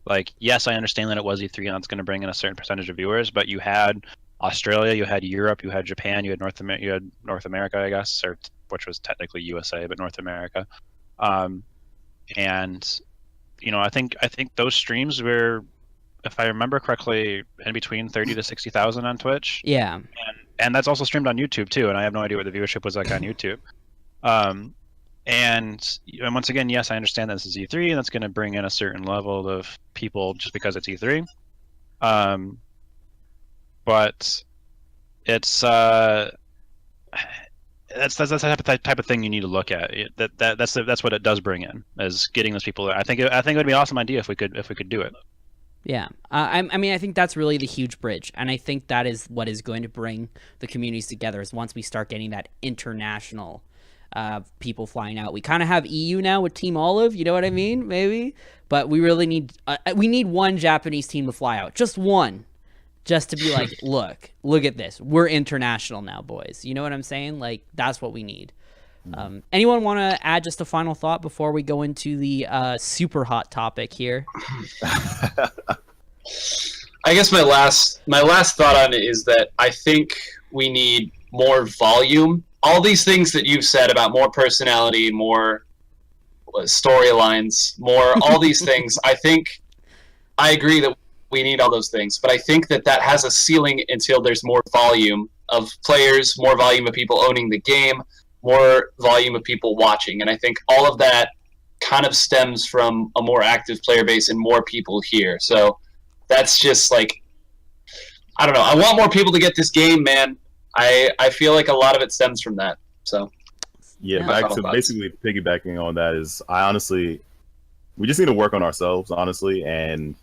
Like, yes, I understand that it was E3 and that's going to bring in a certain percentage of viewers, but you had Australia, you had Europe, you had Japan, you had North America, I guess, or which was technically USA, but North America. And I think those streams were, if I remember correctly, in between 30 to 60,000 on Twitch. Yeah. And that's also streamed on YouTube too, and I have no idea what the viewership was like on YouTube. And once again, yes, I understand that this is E3 and that's going to bring in a certain level of people just because it's E3. But it's that's the type of thing you need to look at. That's what it does bring in, is getting those people. I think it would be an awesome idea if we could do it. Yeah, I mean, I think that's really the huge bridge, and I think that is what is going to bring the communities together. Is once we start getting that international people flying out. We kind of have EU now with Team Olive. You know what I mean? Maybe, but we really need one Japanese team to fly out, just one. Just to be like, look at this. We're international now, boys. You know what I'm saying? Like, that's what we need. Anyone want to add just a final thought before we go into the super hot topic here? I guess my last thought on it is that I think we need more volume. All these things that you've said about more personality, more storylines, more all these things, I think I agree that we need all those things, but I think that has a ceiling until there's more volume of players, more volume of people owning the game, more volume of people watching. And I think all of that kind of stems from a more active player base and more people here. So that's just like, I don't know. I want more people to get this game, man. I feel like a lot of it stems from that. So yeah, back to basically piggybacking on that is we just need to work on ourselves, honestly. And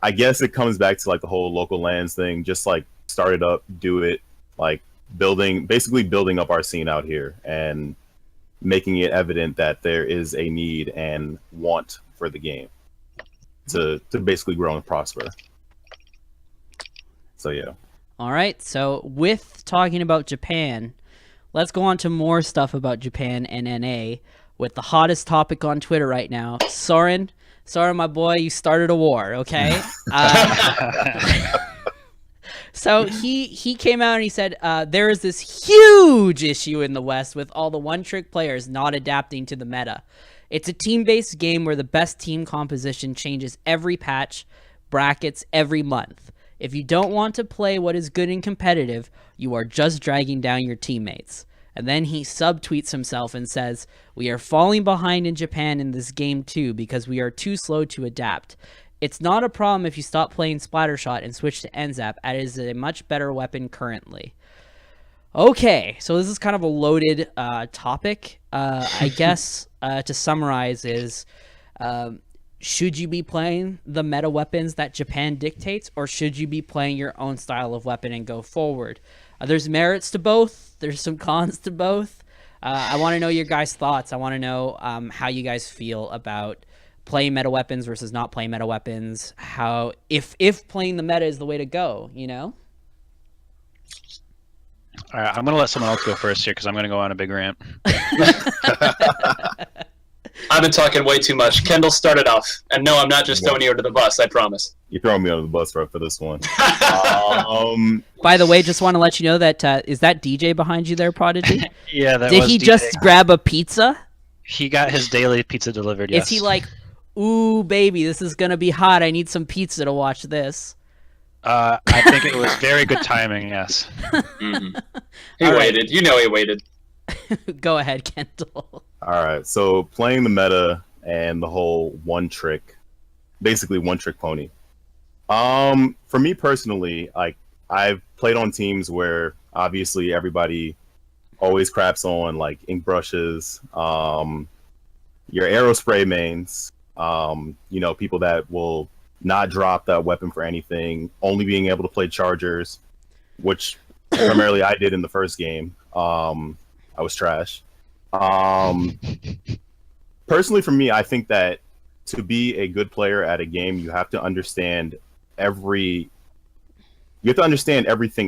I guess it comes back to like the whole local lands thing. Just like start it up, do it, like basically building up our scene out here and making it evident that there is a need and want for the game to basically grow and prosper. So yeah. All right. So with talking about Japan, let's go on to more stuff about Japan and NA with the hottest topic on Twitter right now. Soren, my boy, you started a war, okay? So he came out and he said there is this huge issue in the West with all the one-trick players not adapting to the meta. It's a team-based game where the best team composition changes every patch, brackets every month. If you don't want to play what is good and competitive, you are just dragging down your teammates. And then he subtweets himself and says, "We are falling behind in Japan in this game too because we are too slow to adapt. It's not a problem if you stop playing Splattershot and switch to NZAP, as it is a much better weapon currently." Okay, so this is kind of a loaded topic. I guess to summarize is, should you be playing the meta weapons that Japan dictates, or should you be playing your own style of weapon and go forward? There's merits to both. There's some cons to both. I want to know your guys' thoughts. I want to know how you guys feel about playing meta weapons versus not playing meta weapons. How if playing the meta is the way to go, you know? All right, I'm going to let someone else go first here because I'm going to go on a big rant. I've been talking way too much. Kendall started off. And no, I'm not just throwing you under the bus, I promise. You're throwing me under the bus for this one. By the way, just want to let you know that is that DJ behind you there, Prodigy? Yeah, that Did was he DJ. just grab a pizza? He got his daily pizza delivered, yes. Is he like, "Ooh, baby, this is going to be hot. I need some pizza to watch this"? I think it was very good timing, yes. Mm-hmm. He waited. You know he waited. Go ahead, Kendall. All right, so playing the meta and the whole basically one-trick pony. For me personally, I've played on teams where obviously everybody always craps on like ink brushes, your arrow spray mains, people that will not drop that weapon for anything, only being able to play chargers, which primarily I did in the first game. I was trash. Personally, for me, I think that to be a good player at a game, you have to understand everything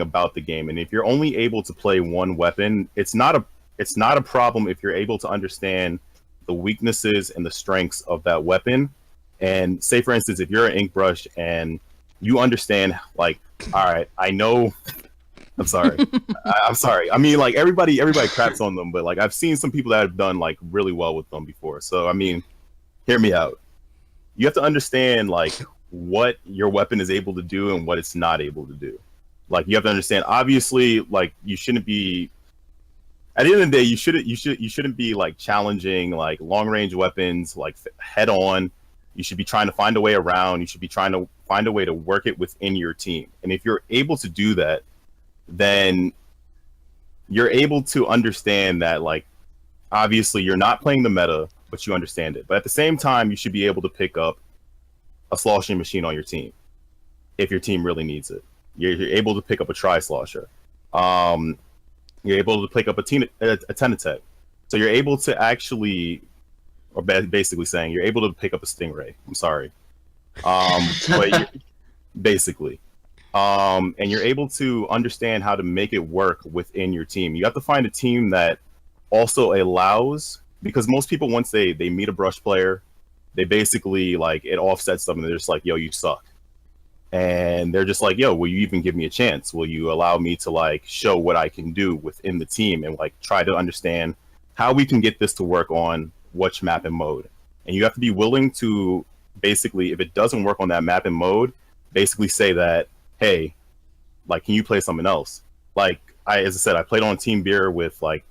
about the game. And if you're only able to play one weapon, it's not a problem if you're able to understand the weaknesses and the strengths of that weapon. And say, for instance, if you're an ink brush and you understand, like, all right, I know. I'm sorry. I'm sorry. I mean, like everybody craps on them, but like I've seen some people that have done like really well with them before. So I mean, hear me out. You have to understand like what your weapon is able to do and what it's not able to do. Like you have to understand. Obviously, like you shouldn't be. At the end of the day, you shouldn't be like challenging like long range weapons like head on. You should be trying to find a way around. You should be trying to find a way to work it within your team. And if you're able to do that, then you're able to understand that, like, obviously you're not playing the meta, but you understand it. But at the same time, you should be able to pick up a sloshing machine on your team if your team really needs it. You're able to pick up a tri-slosher. You're able to pick up a 10 attack. So you're able to actually, or basically saying, you're able to pick up a stingray. I'm sorry. But basically. And you're able to understand how to make it work within your team. You have to find a team that also allows, because most people, once they meet a brush player, they basically like it offsets them and they're just like, yo, you suck. and they're just like, yo, will you even give me a chance? Will you allow me to like show what I can do within the team and like try to understand how we can get this to work on which map and mode? And you have to be willing to basically, if it doesn't work on that map and mode, basically say that, hey, like, can you play something else? Like, as I said, I played on Team Beer with like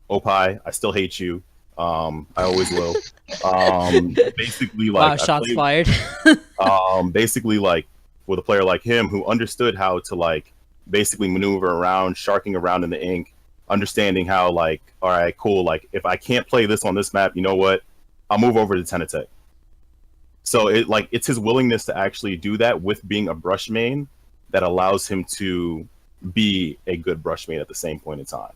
Opie. I still hate you. I always will. Basically, like, Wow, shots fired. basically, like, with a player like him who understood how to like basically maneuver around, sharking around in the ink, understanding how like, all right, cool. Like, if I can't play this on this map, you know what? I'll move over to Tenatech. So it's his willingness to actually do that with being a brush main that allows him to be a good brush main at the same point in time.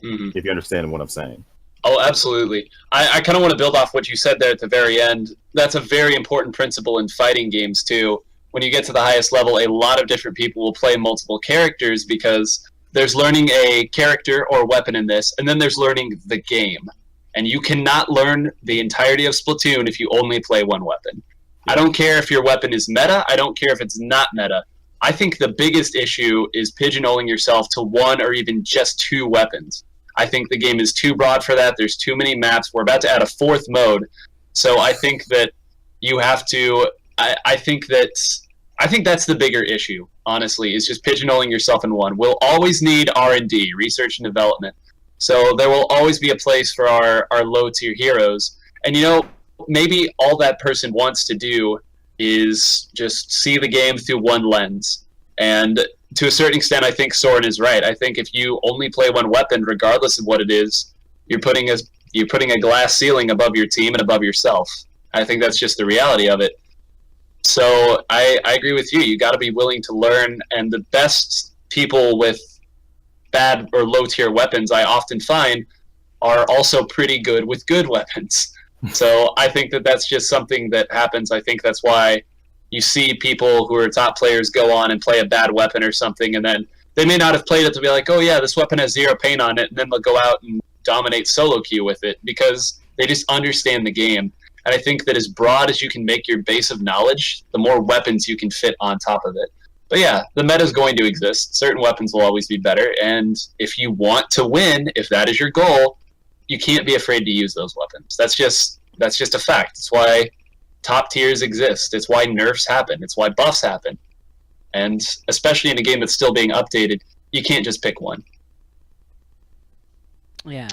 Mm-hmm. If you understand what I'm saying. Oh, absolutely. I kind of want to build off what you said there at the very end. That's a very important principle in fighting games, too. When you get to the highest level, a lot of different people will play multiple characters because there's learning a character or weapon in this, and then there's learning the game. And you cannot learn the entirety of Splatoon if you only play one weapon. I don't care if your weapon is meta. I don't care if it's not meta. I think the biggest issue is pigeonholing yourself to one or even just two weapons. I think the game is too broad for that. There's too many maps. We're about to add a fourth mode. So I think that you have to... I think that's the bigger issue, honestly, is just pigeonholing yourself in one. We'll always need R&D, research and development. So there will always be a place for our low-tier heroes. And, you know, maybe all that person wants to do is just see the game through one lens. And to a certain extent, I think Soren is right. I think if you only play one weapon, regardless of what it is, you're putting a glass ceiling above your team and above yourself. I think that's just the reality of it. So I agree with you. You got to be willing to learn, and the best people with bad or low-tier weapons I often find are also pretty good with good weapons. So I think that that's just something that happens. I think that's why you see people who are top players go on and play a bad weapon or something, and then they may not have played it to be like, oh yeah, this weapon has 0 paint on it, and then they'll go out and dominate solo queue with it because they just understand the game. And I think that as broad as you can make your base of knowledge, the more weapons you can fit on top of it. But yeah, the meta is going to exist. Certain weapons will always be better. And if you want to win, if that is your goal, you can't be afraid to use those weapons. That's just a fact. It's why top tiers exist. It's why nerfs happen. It's why buffs happen. And especially in a game that's still being updated, you can't just pick one. Yeah.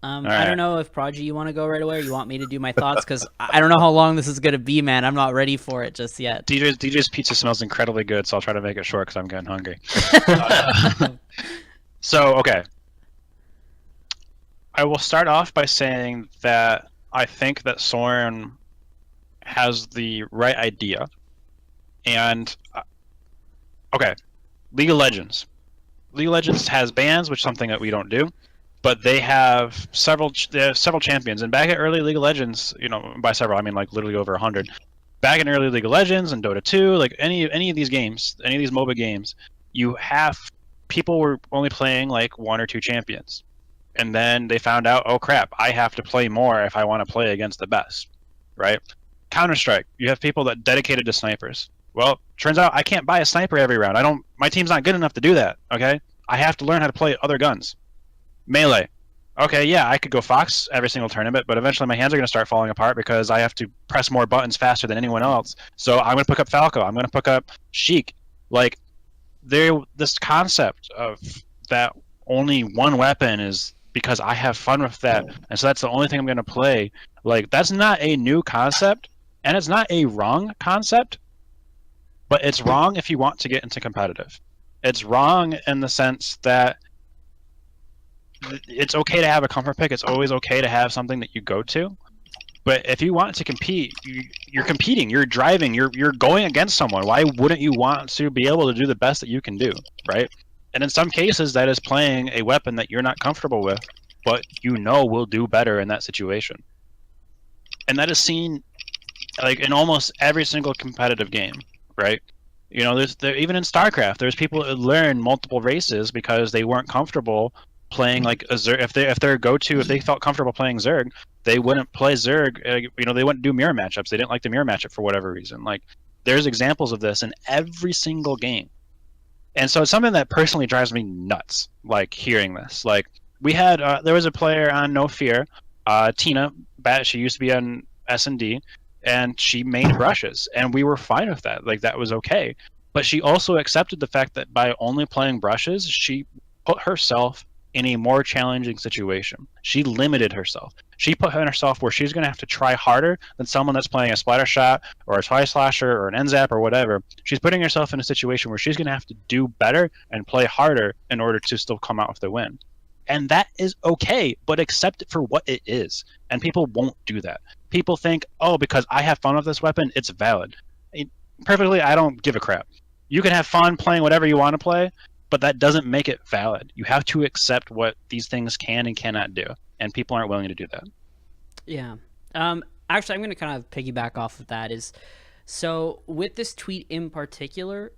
I right. don't know if Prodigy, you want to go right away, or you want me to do my thoughts, because I don't know how long this is going to be, man. I'm not ready for it just yet. DJ's pizza smells incredibly good, so I'll try to make it short because I'm getting hungry. So, okay. I will start off by saying that I think that Soren has the right idea. And, okay, League of Legends. League of Legends has bans, which is something that we don't do. But they have several champions, and back at early League of Legends, you know, by several I mean like literally over 100. Back in early League of Legends and Dota 2, like any of these games, any of these MOBA games, people were only playing like 1 or 2 champions, and then they found out, oh crap, I have to play more if I want to play against the best, right? Counter-Strike, you have people that dedicated to snipers. Well, turns out I can't buy a sniper every round. My team's not good enough to do that. Okay, I have to learn how to play other guns. Melee. Okay, yeah, I could go Fox every single tournament, but eventually my hands are going to start falling apart because I have to press more buttons faster than anyone else. So I'm going to pick up Falco. I'm going to pick up Sheik. Like, this concept of that only one weapon is because I have fun with that, and so that's the only thing I'm going to play. Like, that's not a new concept, and it's not a wrong concept, but it's wrong if you want to get into competitive. It's wrong in the sense that it's okay to have a comfort pick. It's always okay to have something that you go to. But if you want to compete, you're competing, you're driving, you're going against someone. Why wouldn't you want to be able to do the best that you can do, right? And in some cases, that is playing a weapon that you're not comfortable with, but you know will do better in that situation. And that is seen like in almost every single competitive game, right? You know, even in StarCraft, there's people that learn multiple races because they weren't comfortable playing like a Zerg. If they felt comfortable playing Zerg, they wouldn't play Zerg. You know, they wouldn't do mirror matchups. They didn't like the mirror matchup for whatever reason. Like, there's examples of this in every single game. And so it's something that personally drives me nuts, like hearing this. Like we had, there was a player on No Fear, Tina, she used to be on S&D, and she made brushes, and we were fine with that. Like that was okay. But she also accepted the fact that by only playing brushes, she put herself in a more challenging situation. She limited herself. She put herself where she's going to have to try harder than someone that's playing a splatter shot or a twi slasher or an NZAP or whatever. She's putting herself in a situation where she's going to have to do better and play harder in order to still come out with the win. And that is okay, but accept it for what it is. And people won't do that. People think, oh, because I have fun with this weapon, it's valid. Perfectly, I don't give a crap. You can have fun playing whatever you want to play, but that doesn't make it valid. You have to accept what these things can and cannot do, and people aren't willing to do that. Yeah. Actually, I'm going to kind of piggyback off of that. So with this tweet in particular,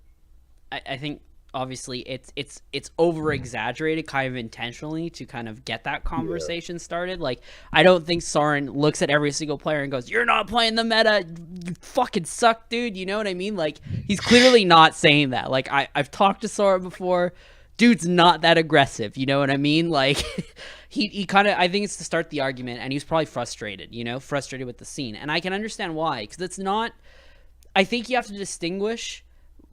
I think obviously it's over exaggerated kind of intentionally to kind of get that conversation started. Like, I don't think Soren looks at every single player and goes, "You're not playing the meta, you fucking suck, dude." You know what I mean? Like, he's clearly not saying that. Like, I've talked to Soren before. Dude's not that aggressive, you know what I mean? Like, he kind of, I think it's to start the argument, and he's probably frustrated, frustrated with the scene. And I can understand why, because it's not, I think you have to distinguish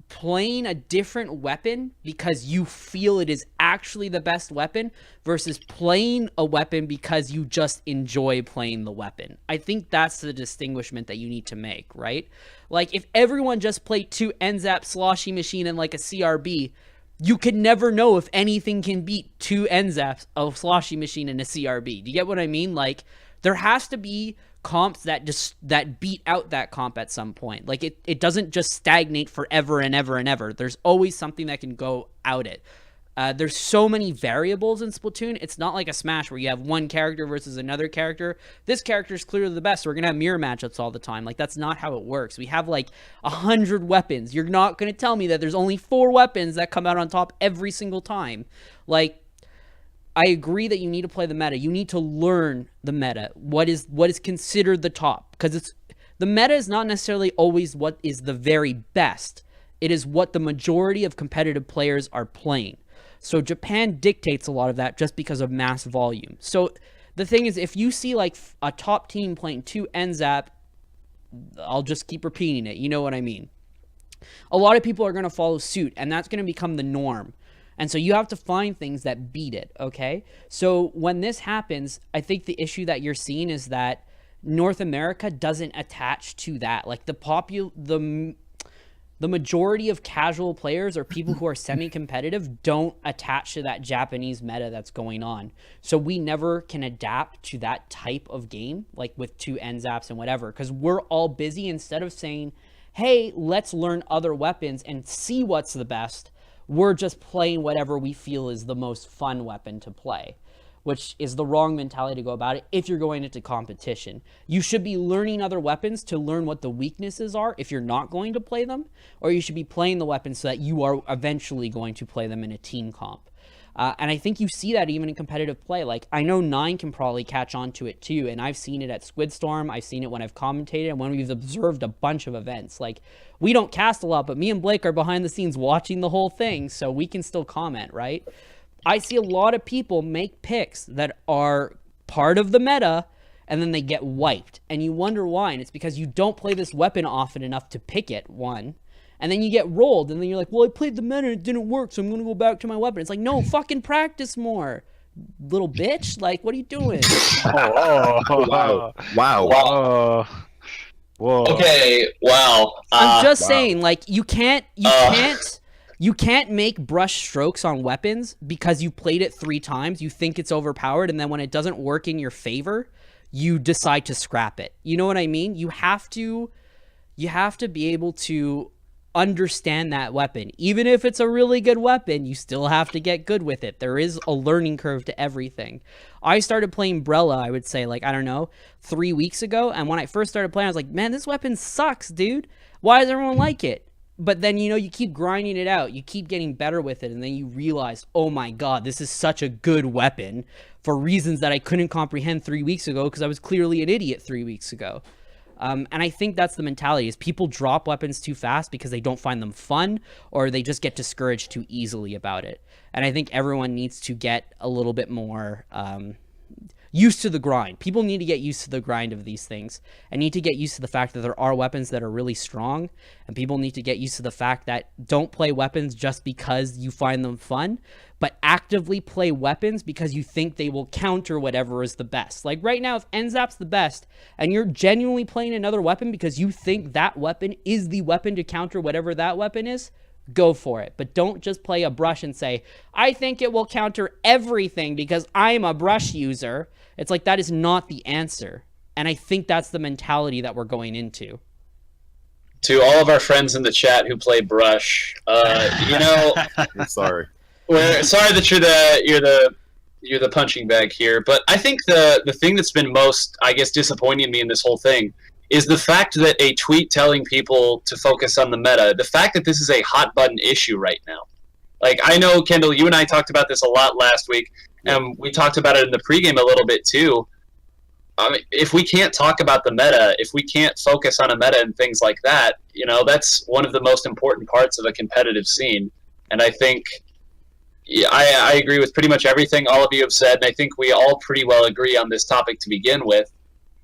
playing a different weapon because you feel it is actually the best weapon versus playing a weapon because you just enjoy playing the weapon. I think that's the distinguishment that you need to make, right? Like, if everyone just played 2 NZAP, Sloshy Machine, and like a CRB, you could never know if anything can beat 2 NZAPs, a Sloshy Machine, and a CRB. Do you get what I mean? Like, there has to be comps that beat out that comp at some point. Like, it doesn't just stagnate forever and ever and ever. There's always something that can go out it. There's so many variables in Splatoon. It's not like a Smash where you have one character versus another character. This character is clearly the best, so we're going to have mirror matchups all the time. Like, that's not how it works. We have like 100 weapons. You're not going to tell me that there's only 4 weapons that come out on top every single time. Like, I agree that you need to play the meta. You need to learn the meta. What is considered the top? Because the meta is not necessarily always what is the very best. It is what the majority of competitive players are playing. So Japan dictates a lot of that just because of mass volume. So the thing is, if you see like a top team playing 2 NZAP, I'll just keep repeating it. You know what I mean? A lot of people are going to follow suit, and that's going to become the norm. And so you have to find things that beat it, okay? So when this happens, I think the issue that you're seeing is that North America doesn't attach to that. Like, the majority of casual players or people who are semi-competitive don't attach to that Japanese meta that's going on. So we never can adapt to that type of game, like with 2 NZAPs and whatever, because we're all busy. Instead of saying, hey, let's learn other weapons and see what's the best, we're just playing whatever we feel is the most fun weapon to play, which is the wrong mentality to go about it if you're going into competition. You should be learning other weapons to learn what the weaknesses are if you're not going to play them, or you should be playing the weapons so that you are eventually going to play them in a team comp. And I think you see that even in competitive play. Like, I know 9 can probably catch on to it too, and I've seen it at Squidstorm, I've seen it when I've commentated, and when we've observed a bunch of events. Like, we don't cast a lot, but me and Blake are behind the scenes watching the whole thing, so we can still comment, right? I see a lot of people make picks that are part of the meta, and then they get wiped. And you wonder why, and it's because you don't play this weapon often enough to pick it, one. And then you get rolled, and then you're like, well, I played the meta and it didn't work, so I'm going to go back to my weapon. It's like, no, fucking practice more, little bitch. Like, what are you doing? Wow. Whoa. Okay, wow. I'm just saying, like, you can't make brush strokes on weapons because you played it 3 times. You think it's overpowered, and then when it doesn't work in your favor, you decide to scrap it. You know what I mean? You have to be able to understand that weapon. Even if it's a really good weapon, you still have to get good with it. There is a learning curve to everything. I started playing Brella, I would say, like, I don't know, 3 weeks ago, and when I first started playing, I was like, man, this weapon sucks, dude. Why does everyone like it? But then, you keep grinding it out, you keep getting better with it, and then you realize, oh my god, this is such a good weapon for reasons that I couldn't comprehend 3 weeks ago because I was clearly an idiot 3 weeks ago. And I think that's the mentality, is people drop weapons too fast because they don't find them fun, or they just get discouraged too easily about it. And I think everyone needs to get a little bit more used to the grind. People need to get used to the grind of these things, and need to get used to the fact that there are weapons that are really strong, and people need to get used to the fact that don't play weapons just because you find them fun, but actively play weapons because you think they will counter whatever is the best. Like right now, if NZAP's the best and you're genuinely playing another weapon because you think that weapon is the weapon to counter whatever that weapon is, go for it. But don't just play a brush and say, I think it will counter everything because I'm a brush user. It's like, that is not the answer. And I think that's the mentality that we're going into. To all of our friends in the chat who play brush, I'm sorry. We're sorry that you're the punching bag here, but I think the thing that's been most, I guess, disappointing me in this whole thing is the fact that a tweet telling people to focus on the meta, the fact that this is a hot button issue right now. Like, I know, Kendall, you and I talked about this a lot last week, and we talked about it in the pregame a little bit too. I mean, if we can't talk about the meta, if we can't focus on a meta and things like that, that's one of the most important parts of a competitive scene. And I think, I agree with pretty much everything all of you have said, and I think we all pretty well agree on this topic to begin with.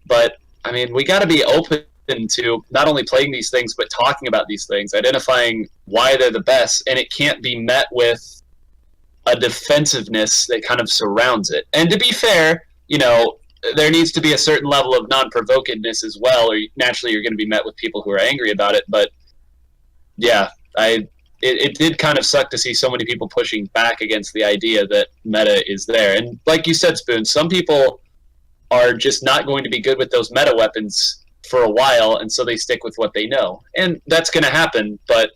But, I mean, we got to be open to not only playing these things, but talking about these things, identifying why they're the best, and it can't be met with a defensiveness that kind of surrounds it. And to be fair, there needs to be a certain level of non-provokedness as well, or naturally you're going to be met with people who are angry about it. But, yeah, it did kind of suck to see so many people pushing back against the idea that meta is there. And like you said, Spoon, some people are just not going to be good with those meta weapons for a while, and so they stick with what they know. And that's going to happen, but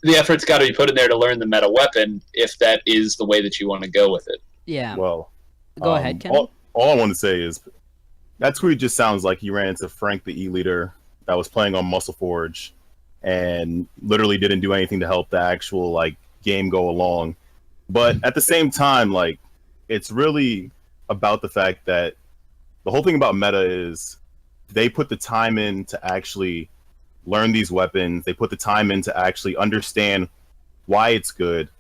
the effort's got to be put in there to learn the meta weapon if that is the way that you want to go with it. Yeah. Well, go ahead, Ken. All I want to say is that tweet just sounds like he ran into Frank, the E-leader, that was playing on Muscle Forge, and literally didn't do anything to help the actual game go along. But at the same time, it's really about the fact that the whole thing about meta is they put the time in to actually learn these weapons. They put the time in to actually understand why it's good,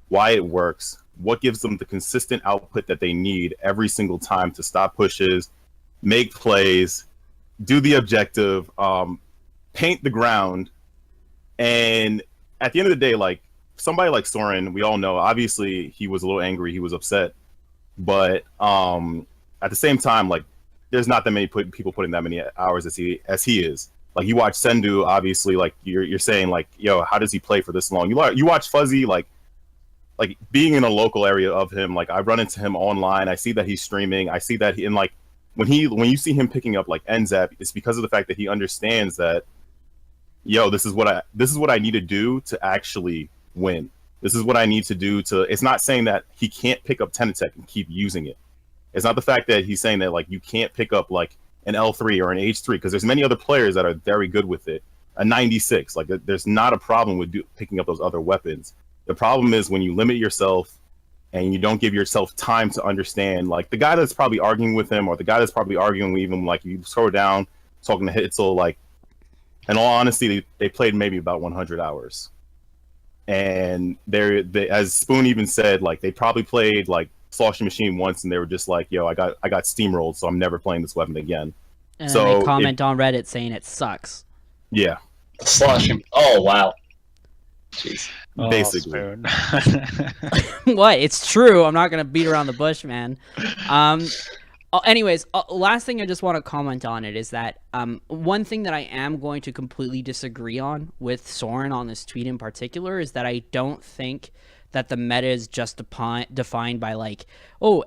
why it works, what gives them the consistent output that they need every single time to stop pushes, make plays, do the objective, paint the ground. And at the end of the day, somebody like Soren, we all know, obviously he was a little angry, he was upset, but at the same time, there's not that many people putting that many hours as he is. You watch Sendu, obviously, you're saying, yo, how does he play for this long? You watch Fuzzy, being in a local area of him, I run into him online, I see that he's streaming, I see that when you see him picking up NZAP, it's because of the fact that he understands that, yo, this is what I need to do to actually win. This is what I need to do to. It's not saying that he can't pick up Tenatech and keep using it. It's not the fact that he's saying that you can't pick up an L3 or an H3, because there's many other players that are very good with it. A 96, there's not a problem with picking up those other weapons. The problem is when you limit yourself and you don't give yourself time to understand, the guy that's probably arguing with him, or the guy that's probably arguing with him, you scroll down talking to Hitzel, in all honesty, they played maybe about 100 hours. And they as Spoon even said, they probably played Sloshing Machine once, and they were just yo, I got steamrolled, so I'm never playing this weapon again. And so then they comment on Reddit saying it sucks. Yeah. Sloshing. Oh, wow. Jeez. Basically. What? It's true. I'm not going to beat around the bush, man. Anyways, last thing I just want to comment on it is that one thing that I am going to completely disagree on with Soren on this tweet in particular is that I don't think that the meta is just defined by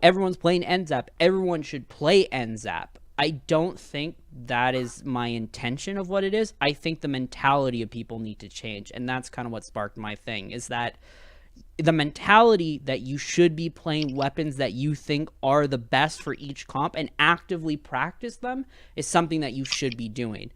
everyone's playing NZAP, everyone should play NZAP. I don't think that is my intention of what it is. I think the mentality of people need to change, and that's kind of what sparked my thing, is that the mentality that you should be playing weapons that you think are the best for each comp and actively practice them is something that you should be doing.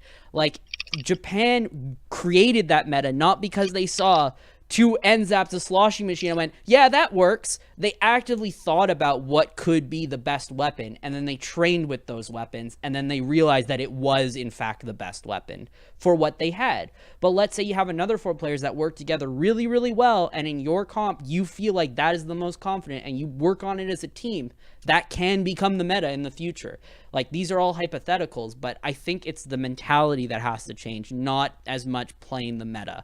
Japan created that meta not because they saw to NZAP to Sloshing Machine. I went, yeah, that works. They actively thought about what could be the best weapon, and then they trained with those weapons, and then they realized that it was, in fact, the best weapon for what they had. But let's say you have another 4 players that work together really, really well, and in your comp, you feel like that is the most confident, and you work on it as a team. That can become the meta in the future. Like, these are all hypotheticals, but I think it's the mentality that has to change, not as much playing the meta.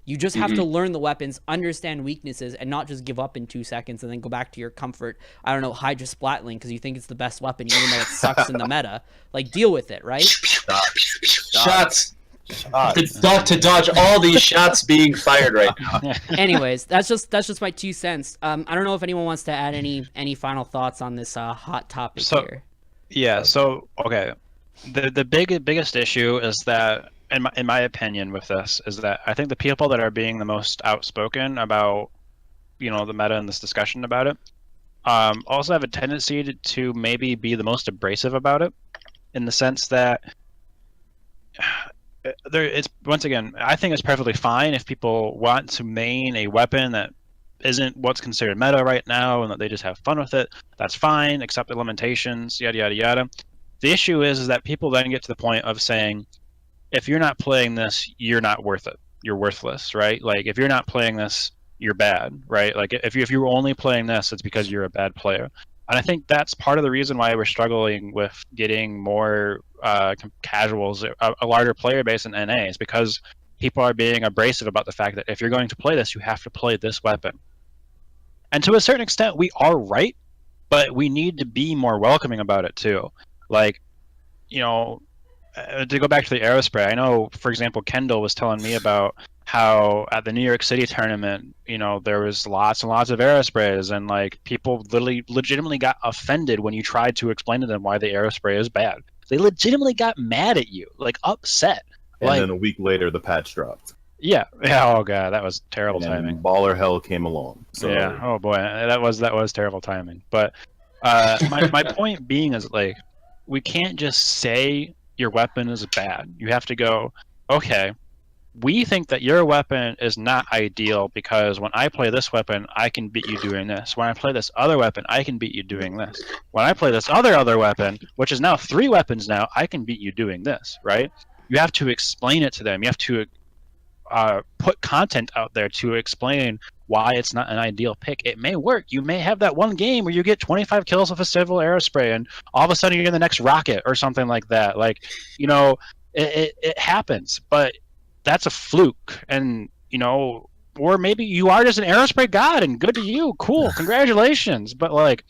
You just have to learn the weapons, understand weaknesses, and not just give up in 2 seconds and then go back to your comfort, I don't know, Hydra Splatling because you think it's the best weapon even though it sucks in the meta. Like, deal with it, right? Shots. To dodge all these shots being fired right now. Anyways, that's just my 2 cents. I don't know if anyone wants to add any final thoughts on this hot topic here. Yeah, so, okay. The biggest issue is that, in my opinion with this, is that I think the people that are being the most outspoken about, the meta and this discussion about it, also have a tendency to maybe be the most abrasive about it, in the sense that it's, once again, I think it's perfectly fine if people want to main a weapon that isn't what's considered meta right now and that they just have fun with it. That's fine, accept the limitations, yada yada yada. The issue is that people then get to the point of saying, if you're not playing this, you're not worth it. You're worthless, right? Like, if you're not playing this, you're bad, right? Like, if you're only playing this, it's because you're a bad player. And I think that's part of the reason why we're struggling with getting more casuals, a larger player base in NA, is because people are being abrasive about the fact that if you're going to play this, you have to play this weapon. And to a certain extent, we are right, but we need to be more welcoming about it too. Like, to go back to the Aerospray, I know, for example, Kendall was telling me about how at the New York City tournament, there was lots and lots of Aerosprays, and like people legitimately got offended when you tried to explain to them why the Aerospray is bad. They legitimately got mad at you, like upset. And then a week later, the patch dropped. Yeah. Oh god, that was terrible timing. Baller hell came along. So. Yeah. Oh boy, that was terrible timing. But my point being is, like, we can't just say your weapon is bad. You have to go, okay, we think that your weapon is not ideal because when I play this weapon, I can beat you doing this. When I play this other weapon, I can beat you doing this. When I play this other weapon, which is now 3 weapons now, I can beat you doing this, right? You have to explain it to them. You have to put content out there to explain why it's not an ideal pick. It may work. You may have that one game where you get 25 kills with a civil Aerospray and all of a sudden you're in the next rocket or something like that. Like, it happens, but that's a fluke. And, or maybe you are just an Aerospray god and good to you. Cool. Congratulations. But like,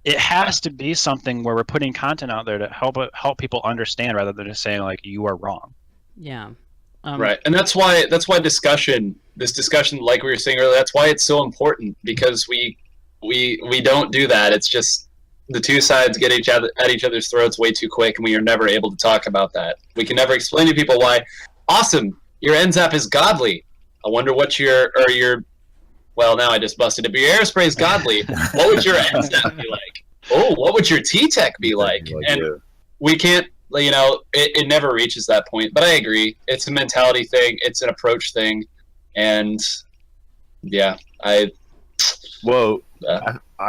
it has to be something where we're putting content out there to help people understand rather than just saying like, you are wrong. Yeah. Right, and that's why this discussion, like we were saying earlier, that's why it's so important, because we don't do that. It's just the two sides get at each other's throats way too quick, and we are never able to talk about that. We can never explain to people why, awesome, your NZAP is godly. I wonder what well, now I just busted it, but your Aerospray is godly. What would your NZAP be like? Oh, what would your T-Tech be like? And we can't, it never reaches that point. But I agree. It's a mentality thing. It's an approach thing. And, yeah, I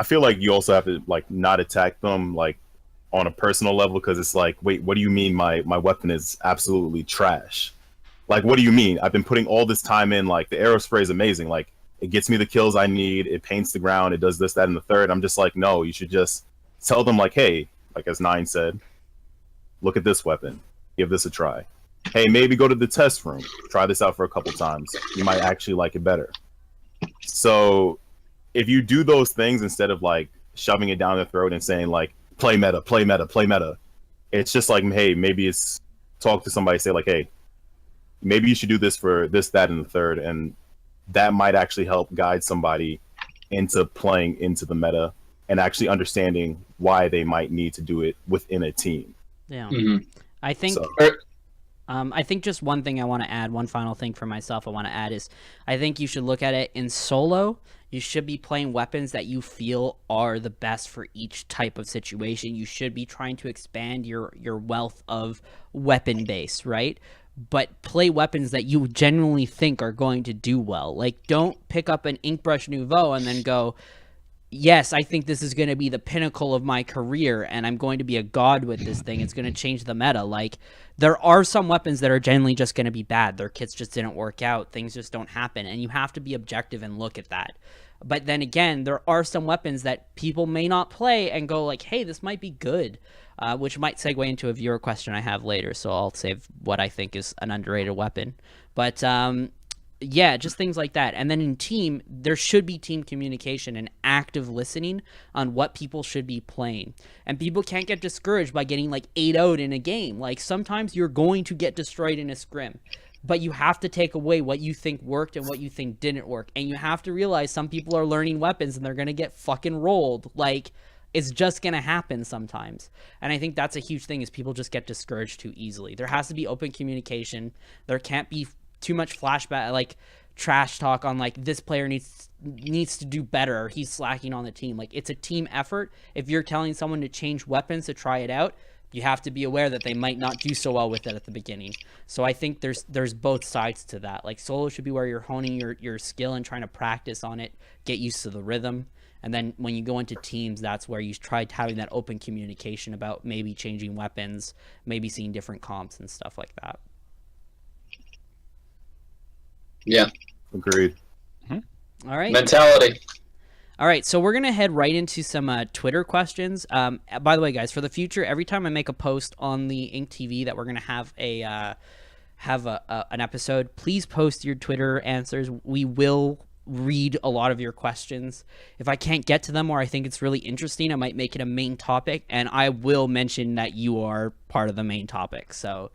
feel like you also have to, like, not attack them, like, on a personal level, because it's like, wait, what do you mean my weapon is absolutely trash? Like, what do you mean? I've been putting all this time in, like, the Aerospray is amazing. Like, it gets me the kills I need. It paints the ground. It does this, that, and the third. I'm just like, no, you should just tell them, like, hey, like as Nine said, look at this weapon. Give this a try. Hey, maybe go to the test room. Try this out for a couple times. You might actually like it better. So if you do those things instead of like shoving it down their throat and saying like, play meta, play meta, play meta, it's just like, hey, maybe it's talk to somebody, say like, hey, maybe you should do this for this, that, and the third. And that might actually help guide somebody into playing into the meta and actually understanding why they might need to do it within a team. Yeah. Mm-hmm. I think I think just one thing I want to add, one final thing for myself I want to add is I think you should look at it in solo. You should be playing weapons that you feel are the best for each type of situation. You should be trying to expand your wealth of weapon base, right? but play weapons that you genuinely think are going to do well. Like, don't pick up an Inkbrush Nouveau and then go, yes, I think this is going to be the pinnacle of my career and I'm going to be a god with this thing. It's going to change the meta. Like, there are some weapons that are generally just going to be bad. Their kits just didn't work out. Things just don't happen. And you have to be objective and look at that. But then again, there are some weapons that people may not play and go like, hey, this might be good, which might segue into a viewer question I have later. So I'll save what I think is an underrated weapon. But yeah, just things like that. And then in team, there should be team communication and active listening on what people should be playing. And people can't get discouraged by getting like 8-0'd in a game. Like, sometimes you're going to get destroyed in a scrim, but you have to take away what you think worked and what you think didn't work. And you have to realize some people are learning weapons and they're going to get fucking rolled. Like, it's just going to happen sometimes. And I think that's a huge thing, is people just get discouraged too easily. There has to be open communication. There can't be too much flashback, like trash talk on like, this player needs to do better, or he's slacking on the team. Like, it's a team effort. If you're telling someone to change weapons to try it out, you have to be aware that they might not do so well with it at the beginning. So I think there's both sides to that. Like, solo should be where you're honing your skill and trying to practice on it, get used to the rhythm. And then when you go into teams, that's where you try having that open communication about maybe changing weapons, maybe seeing different comps and stuff like that. Yeah. Agreed. All right. Mentality. All right, so we're gonna head right into some Twitter questions. By the way, guys, for the future, every time I make a post on the Ink TV that we're gonna have an episode, please post your Twitter answers. We will read a lot of your questions. If I can't get to them or I think it's really interesting, I might make it a main topic, and I will mention that you are part of the main topic. So.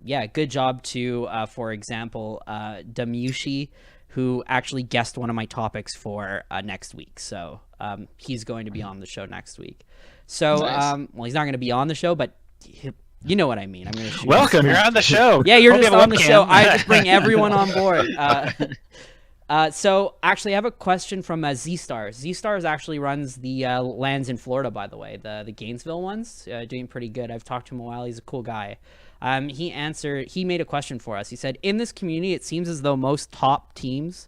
Yeah, good job to, for example, Damushi, who actually guessed one of my topics for next week. So he's going to be on the show next week. So, Nice. well, he's not going to be on the show, but you know what I mean. I'm going to shoot. Welcome, you're on the show. Yeah, you're Hope just you have a on the webcam. show. I just bring everyone on board. So actually, I have a question from Z-Stars. Z-Stars actually runs the lands in Florida, by the way, the Gainesville ones, doing pretty good. I've talked to him a while. He's a cool guy. He made a question for us. He said, in this community, it seems as though most top teams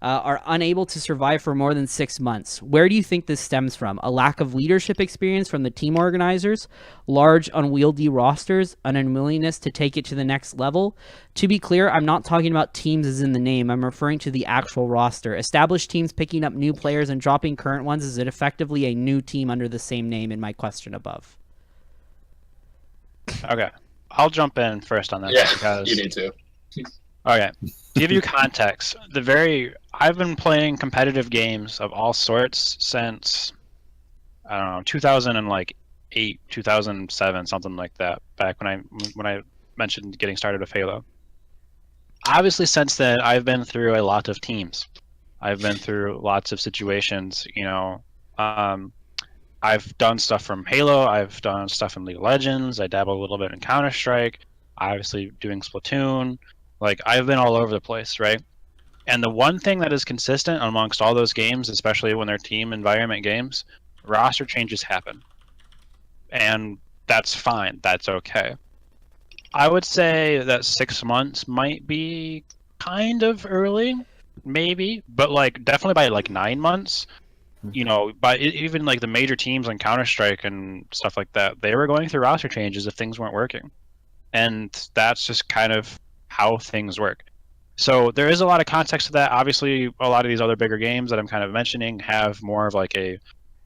are unable to survive for more than 6 months. Where do you think this stems from? A lack of leadership experience from the team organizers, large unwieldy rosters, an unwillingness to take it to the next level? To be clear, I'm not talking about teams as in the name. I'm referring to the actual roster. Established teams picking up new players and dropping current ones. Is it effectively a new team under the same name in my question above? Okay, I'll jump in first on this. Yeah, because... you need to. Okay, to give you context, I've been playing competitive games of all sorts since, I don't know, 2008, 2007, something like that. Back when I mentioned getting started with Halo. Obviously, since then, I've been through a lot of teams. I've been through lots of situations. I've done stuff from Halo. I've done stuff in League of Legends. I dabble a little bit in Counter-Strike. Obviously, doing Splatoon. Like, I've been all over the place, right? And the one thing that is consistent amongst all those games, especially when they're team environment games, roster changes happen. And that's fine. That's okay. I would say that 6 months might be kind of early, maybe, but like definitely by like 9 months, by even like the major teams on Counter-Strike and stuff like that, they were going through roster changes if things weren't working. And that's just kind of how things work. So there is a lot of context to that. Obviously, a lot of these other bigger games that I'm kind of mentioning have more of like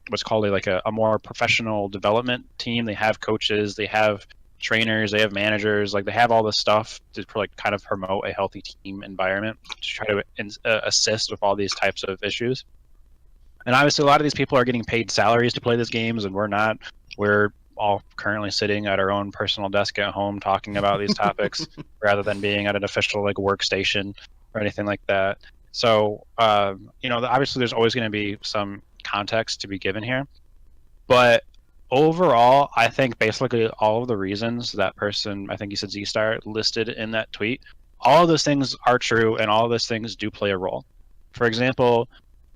what's called a more professional development team. They have coaches, they have trainers, they have managers, like they have all this stuff to like kind of promote a healthy team environment to try to assist with all these types of issues. And obviously, a lot of these people are getting paid salaries to play these games, and we're not. We're all currently sitting at our own personal desk at home talking about these topics rather than being at an official like workstation or anything like that. So, obviously, there's always going to be some context to be given here. But overall, I think basically all of the reasons that person, I think you said Z-Star, listed in that tweet, all of those things are true, and all of those things do play a role. For example,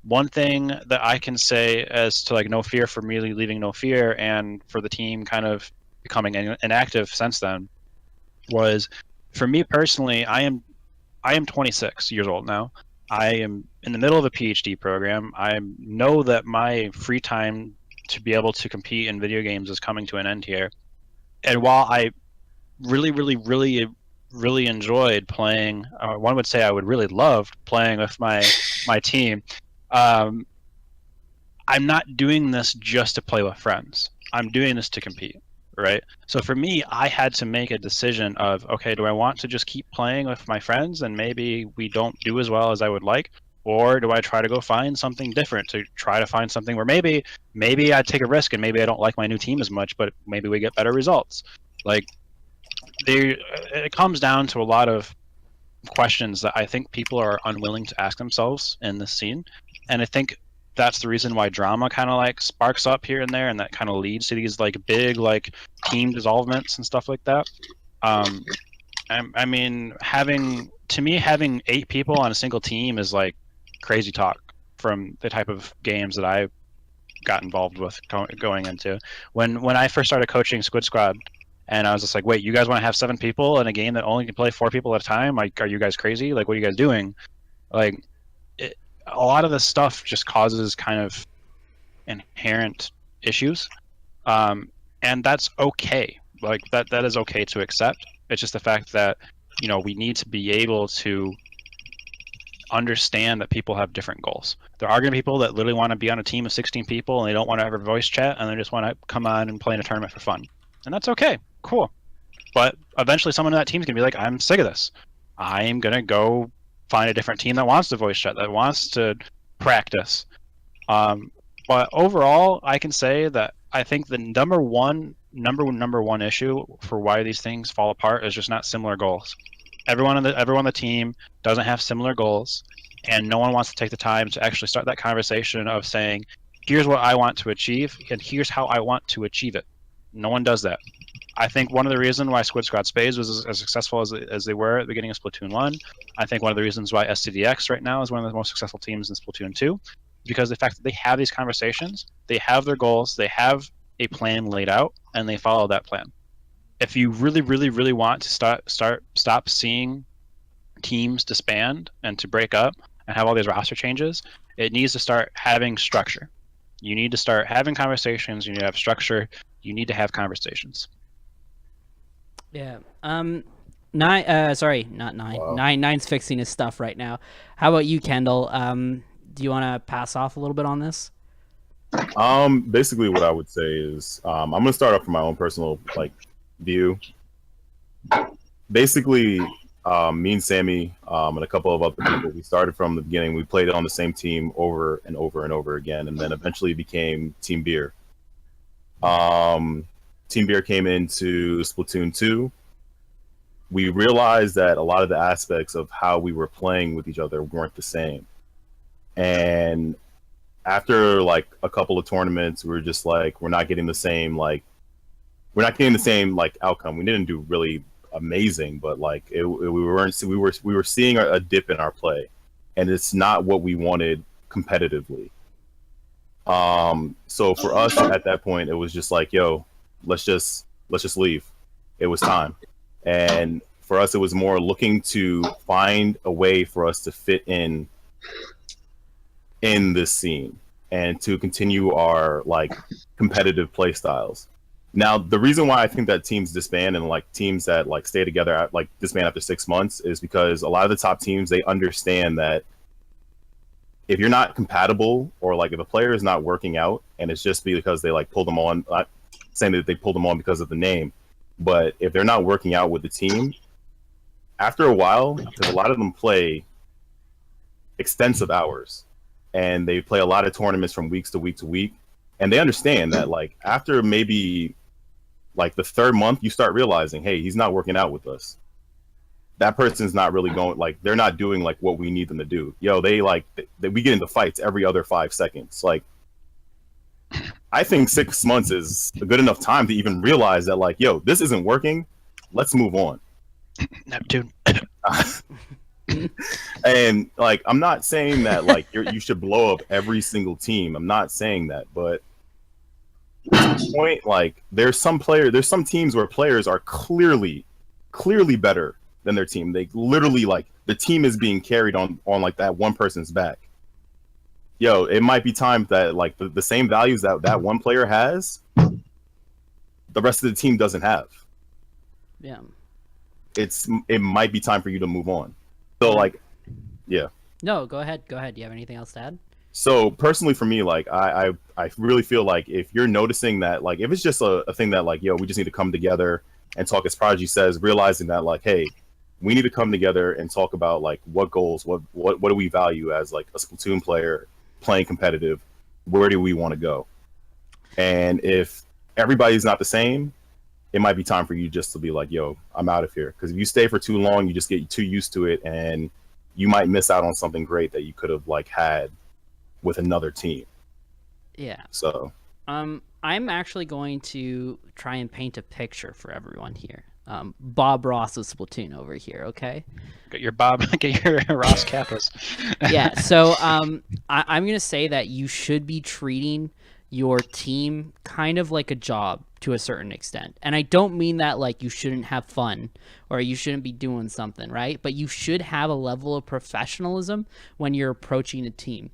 one thing that I can say as to like No Fear for me leaving No Fear and for the team kind of becoming inactive since then was, for me personally, I am 26 years old now. I am in the middle of a PhD program. I know that my free time to be able to compete in video games is coming to an end here. And while I really enjoyed playing, one would say I would really love playing with my team. I'm not doing this just to play with friends. I'm doing this to compete, right? So for me, I had to make a decision of, okay, do I want to just keep playing with my friends and maybe we don't do as well as I would like? Or do I try to go find something different, to try to find something where maybe I take a risk and maybe I don't like my new team as much, but maybe we get better results? Like, it comes down to a lot of questions that I think people are unwilling to ask themselves in this scene. And I think that's the reason why drama kind of like sparks up here and there, and that kind of leads to these like big like team dissolvements and stuff like that. I mean, having 8 people on a single team is like crazy talk from the type of games that I got involved with going into. When I first started coaching Squid Squad, and I was just like, wait, you guys want to have 7 people in a game that only can play 4 people at a time? Like, are you guys crazy? Like, what are you guys doing? Like, a lot of this stuff just causes kind of inherent issues, and that's okay. Like, that is okay to accept. It's just the fact that, you know, we need to be able to understand that people have different goals. There are going to be people that literally want to be on a team of 16 people and they don't want to ever voice chat and they just want to come on and play in a tournament for fun. And that's okay. Cool. But eventually someone on that team is going to be like, I'm sick of this. I am going to go find a different team that wants to voice chat, that wants to practice. But overall, I can say that I think the number one issue for why these things fall apart is just not similar goals. Everyone on the team doesn't have similar goals, and no one wants to take the time to actually start that conversation of saying, here's what I want to achieve, and here's how I want to achieve it. No one does that. I think one of the reasons why Squid Squad Spades was as successful as they were at the beginning of Splatoon 1, I think one of the reasons why SCDX right now is one of the most successful teams in Splatoon 2, is because of the fact that they have these conversations, they have their goals, they have a plan laid out, and they follow that plan. If you really want to stop seeing teams disband and to break up and have all these roster changes, it needs to start having structure. You need to start having conversations. You need to have structure. You need to have conversations. Yeah. Sorry, not Nine. Wow. Nine's fixing his stuff right now. How about you, Kendall? Do you want to pass off a little bit on this? Basically what I would say is, I'm gonna start off from my own personal view. Basically, me and Sammy and a couple of other people, we started from the beginning. We played on the same team over and over and over again, and then eventually became Team Beer. Team Beer came into Splatoon 2. We realized that a lot of the aspects of how we were playing with each other weren't the same. And after like a couple of tournaments, we were just like, we're not getting the same outcome. We didn't do really amazing, but we were seeing a dip in our play, and it's not what we wanted competitively. So for us at that point, it was just like, yo, let's just leave. It was time. And for us, it was more looking to find a way for us to fit in this scene and to continue our competitive play styles. Now, the reason why I think that teams disband and teams that stay together disband after 6 months is because a lot of the top teams, they understand that if you're not compatible, or if a player is not working out and it's just because they pulled them on, not saying that they pulled them on because of the name, but if they're not working out with the team, after a while, because a lot of them play extensive hours and they play a lot of tournaments from weeks to week to week, and they understand that after maybe the 3rd month, you start realizing, hey, he's not working out with us. That person's not really going, they're not doing what we need them to do. Yo, we get into fights every other 5 seconds. I think 6 months is a good enough time to even realize that yo, this isn't working. Let's move on. Neptune. And I'm not saying that you should blow up every single team. I'm not saying that, but at this point, there's some teams where players are clearly clearly better than their team. They literally like the team is being carried on like that one person's back. Yo, it might be time that like the same values that one player has, the rest of the team doesn't have. Yeah. It might be time for you to move on. So like, yeah. No, go ahead. Do you have anything else to add? So personally for me, like I really feel like if you're noticing that, like if it's just a thing that like, yo, we just need to come together and talk, as Prodigy says, realizing that like, hey, we need to come together and talk about like what goals, what do we value as like a Splatoon player playing competitive, where do we want to go? And if everybody's not the same, it might be time for you just to be like, yo, I'm out of here. Because if you stay for too long, you just get too used to it, and you might miss out on something great that you could have like had with another team. Yeah. So I'm actually going to try and paint a picture for everyone here. Bob Ross of Splatoon over here, okay? Get your Ross Kappas. Yeah, so I'm going to say that you should be treating your team kind of like a job to a certain extent. And I don't mean that like you shouldn't have fun or you shouldn't be doing something, right? But you should have a level of professionalism when you're approaching a team.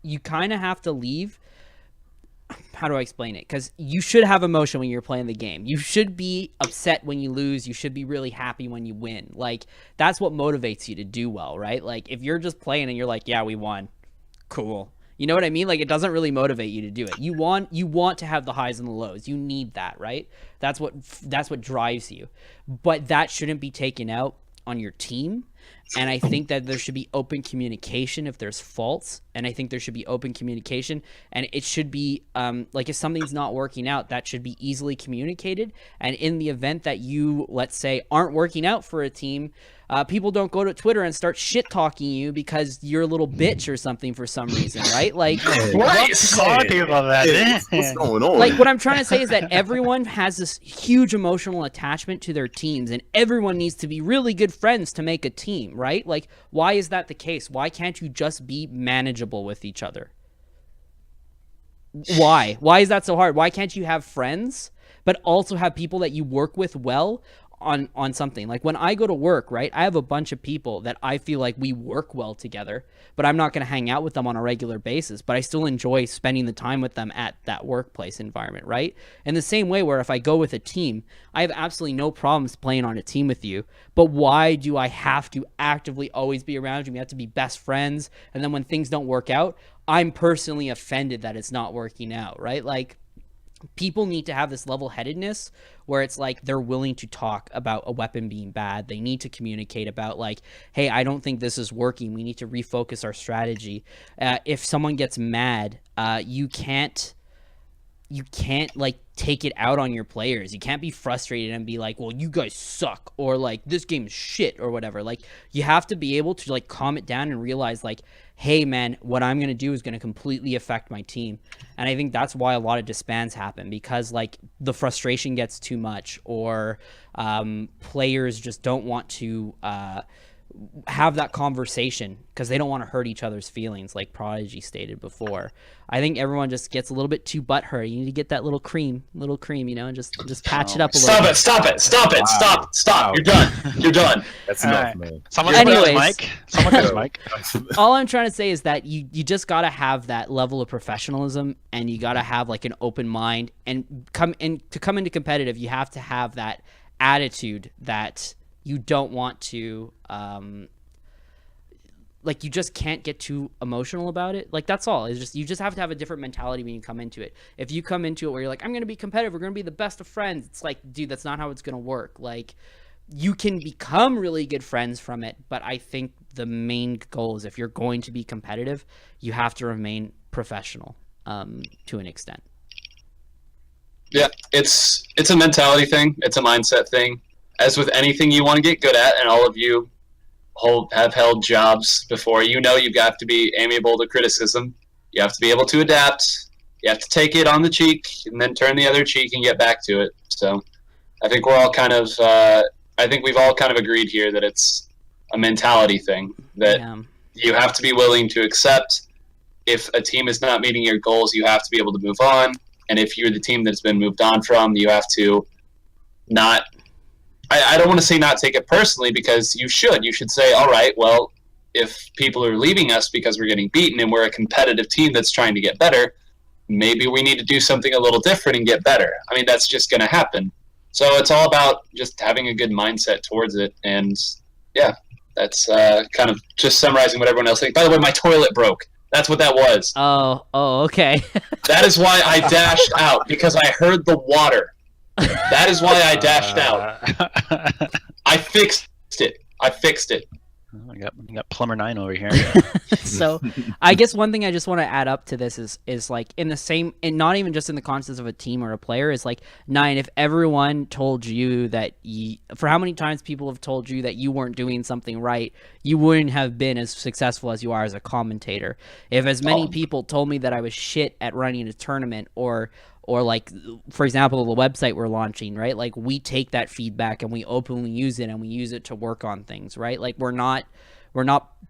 You kind of have to leave. How do I explain it? Because you should have emotion when you're playing the game. You should be upset when you lose. You should be really happy when you win. Like, that's what motivates you to do well, right? Like, if you're just playing and you're like, yeah, we won. Cool. You know what I mean? Like, it doesn't really motivate you to do it. You want to have the highs and the lows. You need that, right? That's what drives you. But that shouldn't be taken out on your team. And I think that there should be open communication if there's faults. And I think there should be open communication. And it should be, like, if something's not working out, that should be easily communicated. And in the event that you, let's say, aren't working out for a team, people don't go to Twitter and start shit-talking you because you're a little bitch or something for some reason, right? Like, What's going on? Like, what I'm trying to say is that everyone has this huge emotional attachment to their teams, and everyone needs to be really good friends to make a team, right? Like, why is that the case? Why can't you just be manageable with each other? Why? Why is that so hard? Why can't you have friends, but also have people that you work with well on something? Like, when I go to work, right, I have a bunch of people that I feel like we work well together, but I'm not going to hang out with them on a regular basis, but I still enjoy spending the time with them at that workplace environment, right? In the same way where if I go with a team, I have absolutely no problems playing on a team with you, but why do I have to actively always be around you? We have to be best friends, and then when things don't work out, I'm personally offended that it's not working out, right? Like, people need to have this level-headedness where it's like they're willing to talk about a weapon being bad. They need to communicate about like, hey, I don't think this is working. We need to refocus our strategy. If someone gets mad, you can't like take it out on your players. You can't be frustrated and be like, well, you guys suck, or like, this game is shit, or whatever. Like, you have to be able to like calm it down and realize like, hey man, what I'm going to do is going to completely affect my team. And I think that's why a lot of disbands happen, because like the frustration gets too much, or players just don't want to have that conversation because they don't want to hurt each other's feelings, like Prodigy stated before. I think everyone just gets a little bit too butthurt. You need to get that little cream, you know, and just patch it up a little bit. Stop it. Wow. You're done. That's enough, man. Someone Anyways. goes Mike. All I'm trying to say is that you just got to have that level of professionalism, and you got to have like an open mind, and to come into competitive, you have to have that attitude that you don't want to, like, you just can't get too emotional about it. Like, that's all. It's just, you just have to have a different mentality when you come into it. If you come into it where you're like, I'm going to be competitive, we're going to be the best of friends, it's like, dude, that's not how it's going to work. Like, you can become really good friends from it, but I think the main goal is, if you're going to be competitive, you have to remain professional, to an extent. Yeah, it's a mentality thing. It's a mindset thing. As with anything you want to get good at, and all of you have held jobs before, you know you have to be amiable to criticism. You have to be able to adapt. You have to take it on the cheek and then turn the other cheek and get back to it. So I think we're all kind of I think we've all kind of agreed here that it's a mentality thing, that you have to be willing to accept if a team is not meeting your goals, you have to be able to move on. And if you're the team that's been moved on from, you have to not I don't want to say not take it personally, because you should. You should say, all right, well, if people are leaving us because we're getting beaten and we're a competitive team that's trying to get better, maybe we need to do something a little different and get better. I mean, that's just going to happen. So it's all about just having a good mindset towards it. And yeah, that's kind of just summarizing what everyone else thinks. By the way, my toilet broke. That's what that was. Oh, okay. That is why I dashed out, because I heard the water. That is why I dashed out. I fixed it. I got Plumber 9 over here. So I guess one thing I just want to add up to this is like in the same, and not even just in the context of a team or a player, is like, Nine, if everyone told you that for how many times people have told you that you weren't doing something right, you wouldn't have been as successful as you are as a commentator. If as many people told me that I was shit at running a tournament, or like, for example, the website we're launching, right? Like, we take that feedback and we openly use it, and we use it to work on things, right? Like, we're not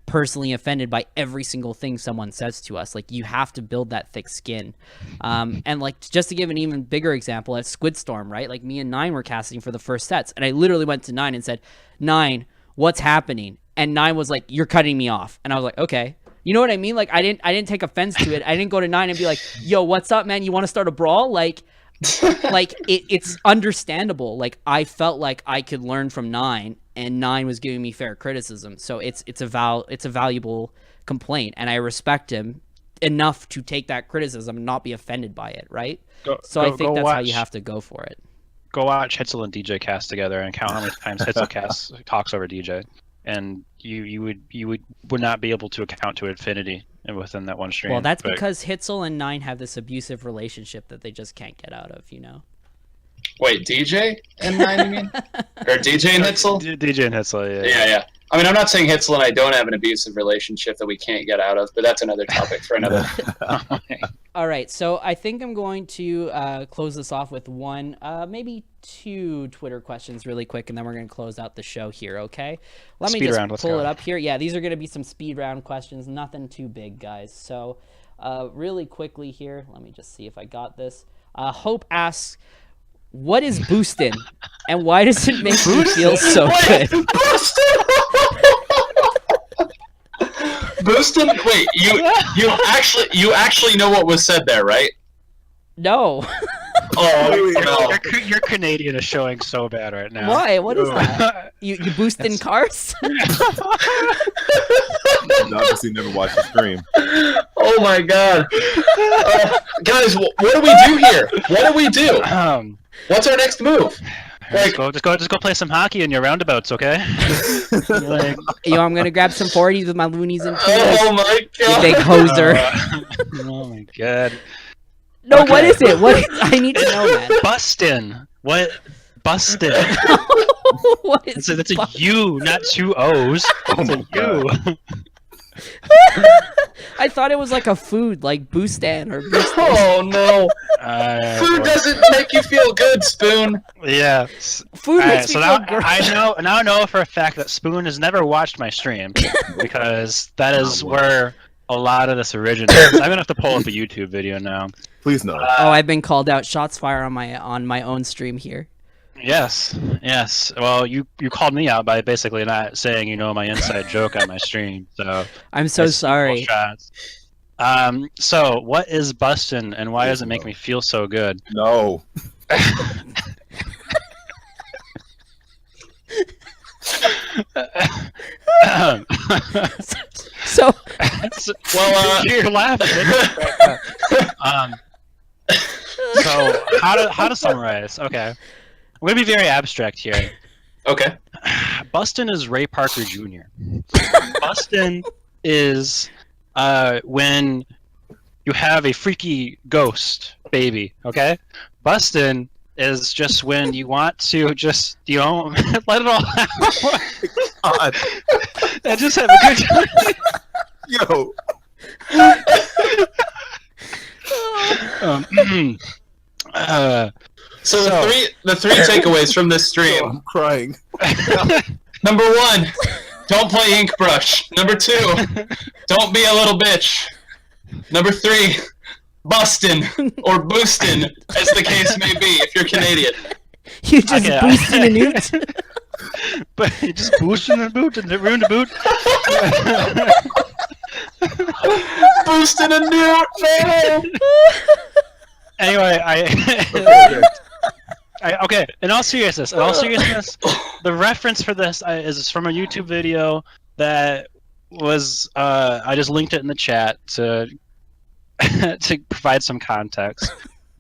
personally offended by every single thing someone says to us. Like, you have to build that thick skin. And like, just to give an even bigger example, at Squidstorm, right? Like, me and Nine were casting for the first sets, and I literally went to Nine and said, Nine, what's happening? And Nine was like, you're cutting me off. And I was like, okay. You know what I mean? Like, I didn't take offense to it. I didn't go to Nine and be like, yo, what's up, man? You want to start a brawl? Like, it's understandable. Like, I felt like I could learn from Nine, and Nine was giving me fair criticism. So it's a valuable complaint, and I respect him enough to take that criticism and not be offended by it, right? I think that's how you have to go for it. Go watch Hitzel and DJ cast together and count how many times Hitzel talks over DJ. And you would not be able to account to infinity within that one stream. Well, that's because Hitzel and Nine have this abusive relationship that they just can't get out of, you know? Wait, DJ and Nine, you mean? Or DJ and Hitzel? DJ and Hitzel, Yeah. I mean, I'm not saying Hitzel and I don't have an abusive relationship that we can't get out of, but that's another topic for another. All right, so I think I'm going to close this off with one, maybe two Twitter questions really quick, and then we're going to close out the show here, okay? Let me just pull it up here. Yeah, these are going to be some speed round questions, nothing too big, guys. So really quickly here, let me just see if I got this. Hope asks, what is bustin, and why does it make you feel so good? Bustin? Wait, you actually know what was said there, right? No. Oh, your Canadian is showing so bad right now. Why? What is that? You boosting cars? Obviously, never watched the stream. Oh my god, guys, what do we do here? What do we do? What's our next move? Like, just go play some hockey in your roundabouts, okay? Yo, I'm gonna grab some 40s with my loonies and oh my god, you big hoser. Oh my god. No, okay. What is it? I need to know, man. Bustin. What? Bustin. What is that's a U, not two O's. It's a U. I thought it was like a food, like bustin or bustin. Oh no! Food doesn't make you feel good, Spoon. Yeah. Food makes me feel gross. I know for a fact that Spoon has never watched my stream, because that is where a lot of this originates. I'm gonna have to pull up a YouTube video now. Please no. I've been called out. Shots fired on my own stream here. Yes. Well, you called me out by basically not saying my inside joke on my stream. So I'm so sorry. So what is bustin', and why does it make me feel so good? No. So well, you're laughing. So how to summarize? Okay. I'm going to be very abstract here. Okay. Bustin' is Ray Parker Jr. Bustin' is when you have a freaky ghost baby, okay? Bustin' is just when you want to just, let it all out. And just have a good time. Yo. So the three takeaways from this stream. I'm crying. Number 1, don't play ink brush. Number 2, don't be a little bitch. Number 3, bustin' or boostin', as the case may be if you're Canadian. You just Okay, boosted a newt. But you just boosting the boot and ruined the boot. Boosting a newt, man. Anyway, Okay. okay. In all seriousness, the reference for this is from a YouTube video that was I just linked it in the chat to to provide some context.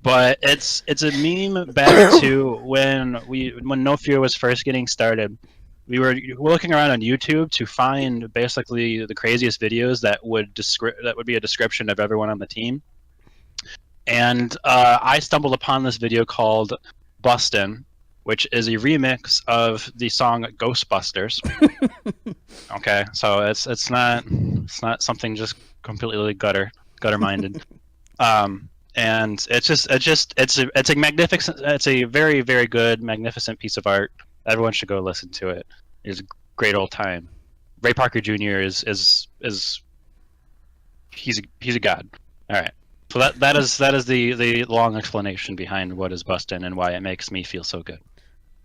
But it's a meme back to when No Fear was first getting started. We were looking around on YouTube to find basically the craziest videos that would be a description of everyone on the team. And I stumbled upon this video called Bustin, which is a remix of the song Ghostbusters. Okay, so it's not something just completely gutter minded. And it's a magnificent, it's a very, very good, magnificent piece of art. Everyone should go listen to it. It's a great old time. Ray Parker Jr. is he's a god. All right. So that is the long explanation behind what is bustin' and why it makes me feel so good.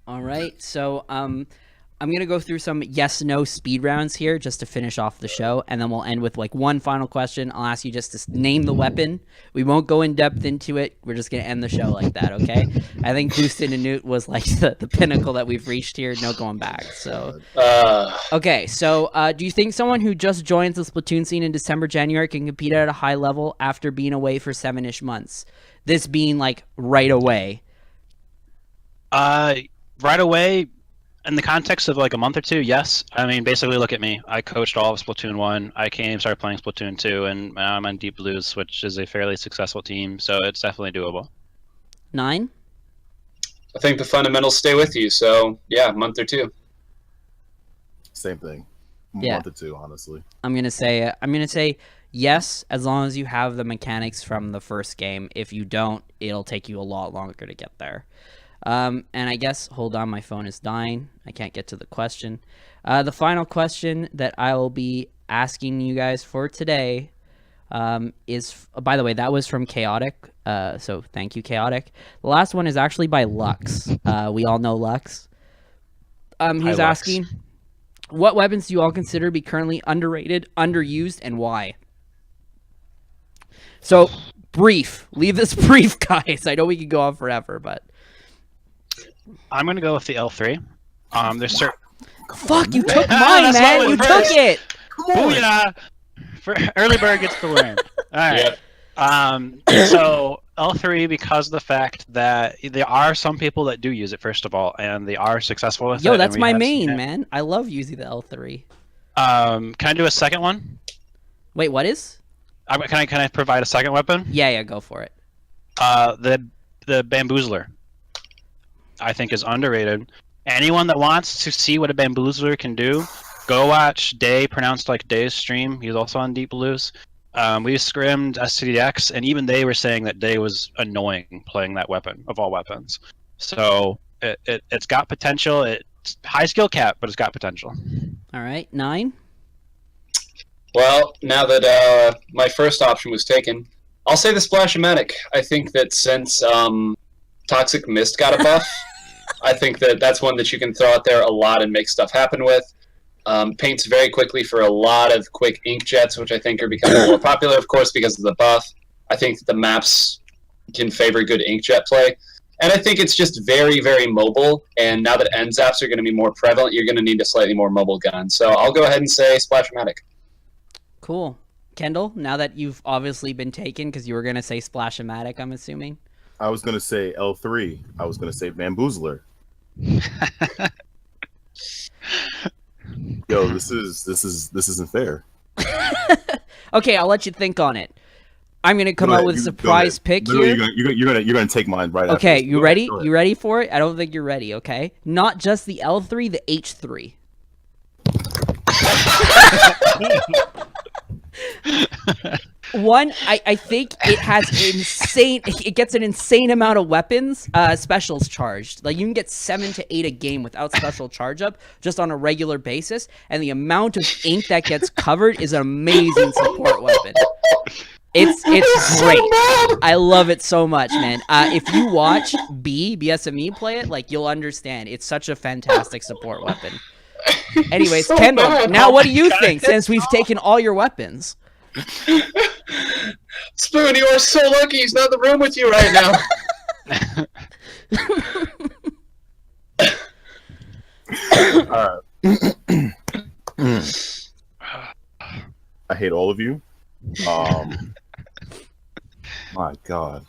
All right, so I'm gonna go through some yes/no speed rounds here just to finish off the show, and then we'll end with like one final question. I'll ask you just to name the weapon. We won't go in depth into it. We're just gonna end the show like that, okay? I think boosting a newt was like the pinnacle that we've reached here. No going back. So okay, so do you think someone who just joins the Splatoon scene in December, January can compete at a high level after being away for 7-ish months? This being like right away. Right away, in the context of like a month or two, yes. I mean, basically, look at me. I coached all of Splatoon 1. I started playing Splatoon 2, and now I'm on Deep Blues, which is a fairly successful team, so it's definitely doable. 9? I think the fundamentals stay with you, so yeah, a month or two. Same thing. Yeah. Month or two, honestly. I'm gonna say yes, as long as you have the mechanics from the first game. If you don't, it'll take you a lot longer to get there. And I guess, hold on, my phone is dying. I can't get to the question. The final question that I will be asking you guys for today is, by the way, that was from Chaotic. So thank you, Chaotic. The last one is actually by Lux. We all know Lux. He's asking, what weapons do you all consider to be currently underrated, underused, and why? So, brief. Leave this brief, guys. I know we could go on forever, but... I'm gonna go with the L3. There's certain. Fuck, you took mine, man. You took it. Booyah! For early bird gets to learn. All right. Yep. So L3, because of the fact that there are some people that do use it, first of all, and they are successful with it. Yo, that's my main, man. I love using the L3. Can I do a second one? Wait, what is? Can I provide a second weapon? Yeah, go for it. The bamboozler, I think, is underrated. Anyone that wants to see what a bamboozler can do, go watch Day, pronounced like Day's stream. He's also on Deep Blues. We scrimmed SCDX, and even they were saying that Day was annoying playing that weapon of all weapons. So it's got potential. It's high skill cap, but it's got potential. All right, 9. Well, now that my first option was taken, I'll say the Splash-O-Matic. I think that since Toxic Mist got a buff, I think that's one that you can throw out there a lot and make stuff happen with. Paints very quickly for a lot of quick inkjets, which I think are becoming more popular, of course, because of the buff. I think that the maps can favor good inkjet play. And I think it's just very, very mobile. And now that end zaps are going to be more prevalent, you're going to need a slightly more mobile gun. So I'll go ahead and say Splash-O-Matic. Cool. Kendall, now that you've obviously been taken, because you were going to say Splash-O-Matic, I'm assuming. I was gonna say L3. I was gonna say Bamboozler. Yo, this isn't fair. Okay, I'll let you think on it. I'm gonna come out with a surprise pick here. You're gonna take mine right after. Okay, you ready? You ready for it? I don't think you're ready. Okay, not just the L3, the H3. One, I think it has insane. It gets an insane amount of weapons, specials charged. Like you can get 7 to 8 a game without special charge up, just on a regular basis. And the amount of ink that gets covered is an amazing support weapon. It's so great. bad. I love it so much, man. If you watch BSME play it, like, you'll understand. It's such a fantastic support weapon. Anyways, so Kendall, bad. now Oh what my do you God, think, since we've taken all your weapons? Spoon, you are so lucky he's not in the room with you right now. All right. I hate all of you. My God.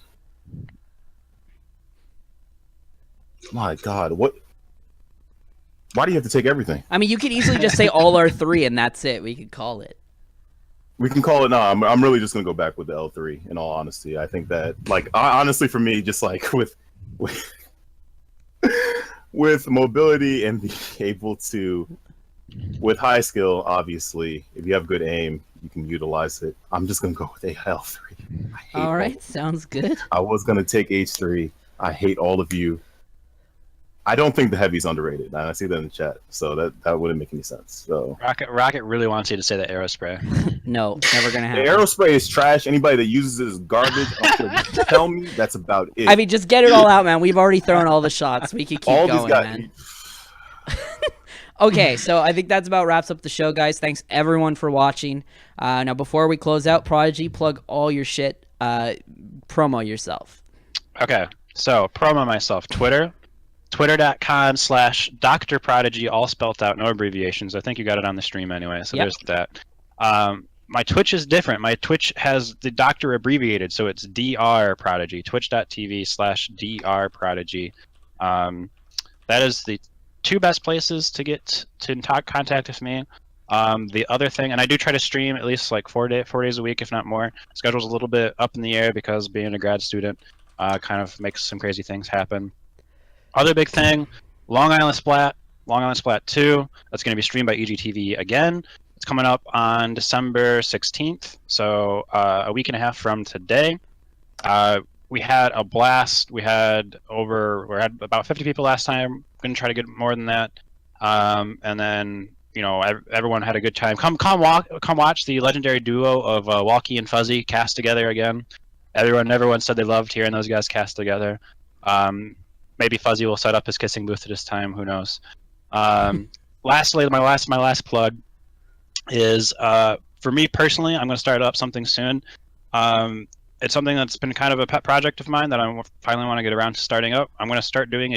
My God. What? Why do you have to take everything? I mean, you could easily just say all our three, and that's it. We could call it. We can call it. No, I'm really just gonna go back with the L3. In all honesty, I think that, like, honestly, for me, just like with with mobility and being able to, with high skill, obviously, if you have good aim, you can utilize it. I'm just gonna go with a L3. I hate All right, sounds good. I was gonna take H3. I hate all of you. I don't think the heavy's underrated, and I see that in the chat, so that wouldn't make any sense. So Rocket really wants you to say the Aerospray. No, never gonna the happen. Aerospray is trash. Anybody that uses it is garbage. I don't care what you tell me. That's about it. I mean, just get it all out, man. We've already thrown all the shots. We could keep all going, these guys. man. Okay, so I think that's about wraps up the show, guys. Thanks everyone for watching. Now, before we close out, Prodigy, plug all your shit. Promo yourself. Okay, so promo myself. Twitter.com/Dr. Prodigy, all spelt out, no abbreviations. I think you got it on the stream anyway, so Yep. there's that. My Twitch is different. My Twitch has the doctor abbreviated, so it's DR Prodigy. Twitch.tv/DR Prodigy. That is the two best places to get to contact with me. The other thing, and I do try to stream at least like 4 days a week, if not more. Schedule's a little bit up in the air because being a grad student kind of makes some crazy things happen. Other big thing, Long Island Splat 2. That's going to be streamed by EGTV again. It's coming up on December 16th, so a week and a half from today. We had a blast. We had about 50 people last time. Going to try to get more than that. And then, you know, everyone had a good time. Come watch the legendary duo of Walkie and Fuzzy cast together again. Everyone said they loved hearing those guys cast together. Maybe Fuzzy will set up his kissing booth this time. Who knows? Lastly, my last plug is for me personally. I'm going to start up something soon. It's something that's been kind of a pet project of mine that I finally want to get around to starting up. I'm going to start doing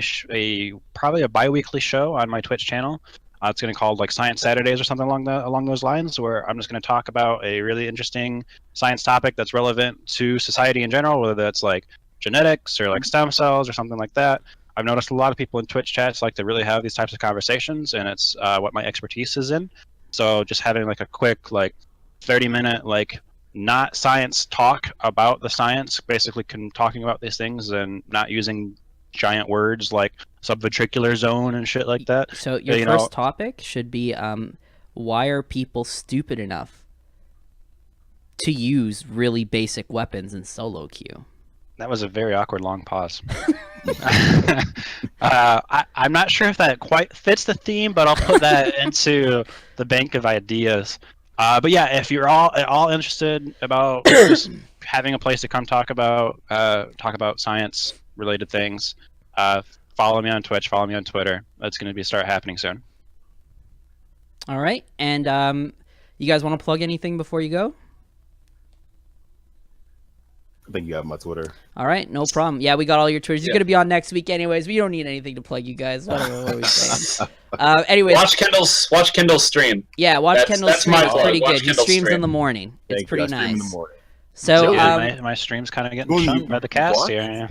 probably a bi-weekly show on my Twitch channel. It's going to be called like Science Saturdays or something along those lines, where I'm just going to talk about a really interesting science topic that's relevant to society in general, whether that's like genetics or like stem cells or something like that. I've noticed a lot of people in Twitch chats like to really have these types of conversations, and it's what my expertise is in. So just having like a quick like 30-minute like not science talk about the science, basically talking about these things and not using giant words like subventricular zone and shit like that. So your first topic should be why are people stupid enough to use really basic weapons in solo queue? That was a very awkward long pause. I'm not sure if that quite fits the theme, but I'll put that into the bank of ideas. But yeah, if you're all interested about just having a place to come talk about science related things, follow me on Twitch, follow me on Twitter. That's going to start happening soon. All right, and you guys want to plug anything before you go? I think you have my Twitter. All right, no problem. Yeah, we got all your Twitters. You're going to be on next week anyways. We don't need anything to plug you guys. Whatever, what are we saying? Anyways. Watch Kendall's stream. Yeah, watch Kendall's stream. It's pretty good. He streams stream. in the morning. It's pretty nice. In the morning. So, my stream's kind of getting chunked by the cast here.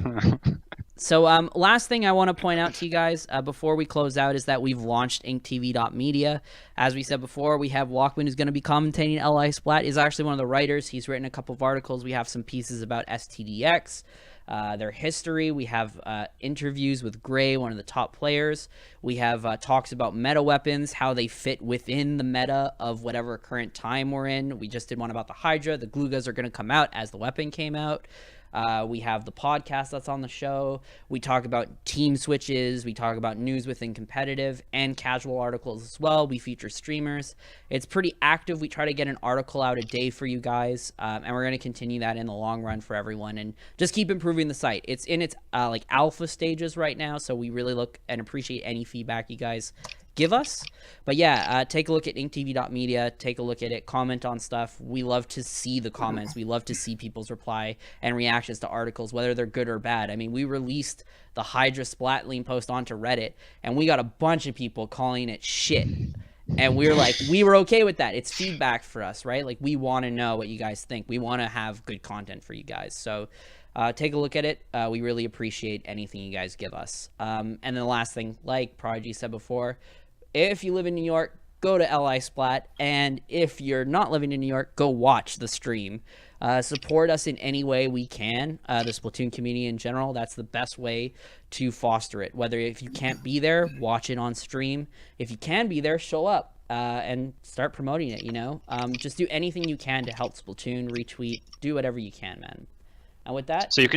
So, last thing I want to point out to you guys before we close out is that we've launched InkTV.media. As we said before, we have Walkman, who's going to be commentating LI Splat. He's actually one of the writers. He's written a couple of articles. We have some pieces about STDX, their history. We have interviews with Gray, one of the top players. We have talks about meta weapons, how they fit within the meta of whatever current time we're in. We just did one about the Hydra. The Glugas are going to come out as the weapon came out. We have the podcast that's on the show. We talk about team switches. We talk about news within competitive and casual articles as well. We feature streamers. It's pretty active. We try to get an article out a day for you guys, and we're going to continue that in the long run for everyone and just keep improving the site. It's in its like alpha stages right now, so we really look and appreciate any feedback you guys give us. But yeah, take a look at inktv.media, take a look at it, comment on stuff. We love to see the comments. We love to see people's reply and reactions to articles, whether they're good or bad. I mean, we released the Hydra Splatling post onto Reddit, and we got a bunch of people calling it shit. And we were like, we were okay with that. It's feedback for us, right? Like, we want to know what you guys think. We want to have good content for you guys. So take a look at it. We really appreciate anything you guys give us. And then the last thing, like Prodigy said before, if you live in New York, go to LI Splat. And if you're not living in New York, go watch the stream. Support us in any way we can. The Splatoon community in general, that's the best way to foster it. Whether if you can't be there, watch it on stream. If you can be there, show up and start promoting it, you know? Just do anything you can to help Splatoon, retweet, do whatever you can, man. And with that... So you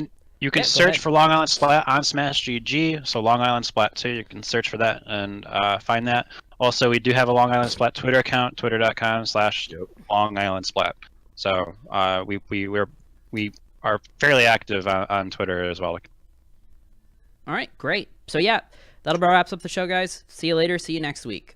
can search for Long Island Splat on Smash GG. So Long Island Splat 2, you can search for that and find that. Also, we do have a Long Island Splat Twitter account, twitter.com/Long Island Splat. So we are fairly active on Twitter as well. All right, great. So yeah, that'll wraps up the show, guys. See you later. See you next week.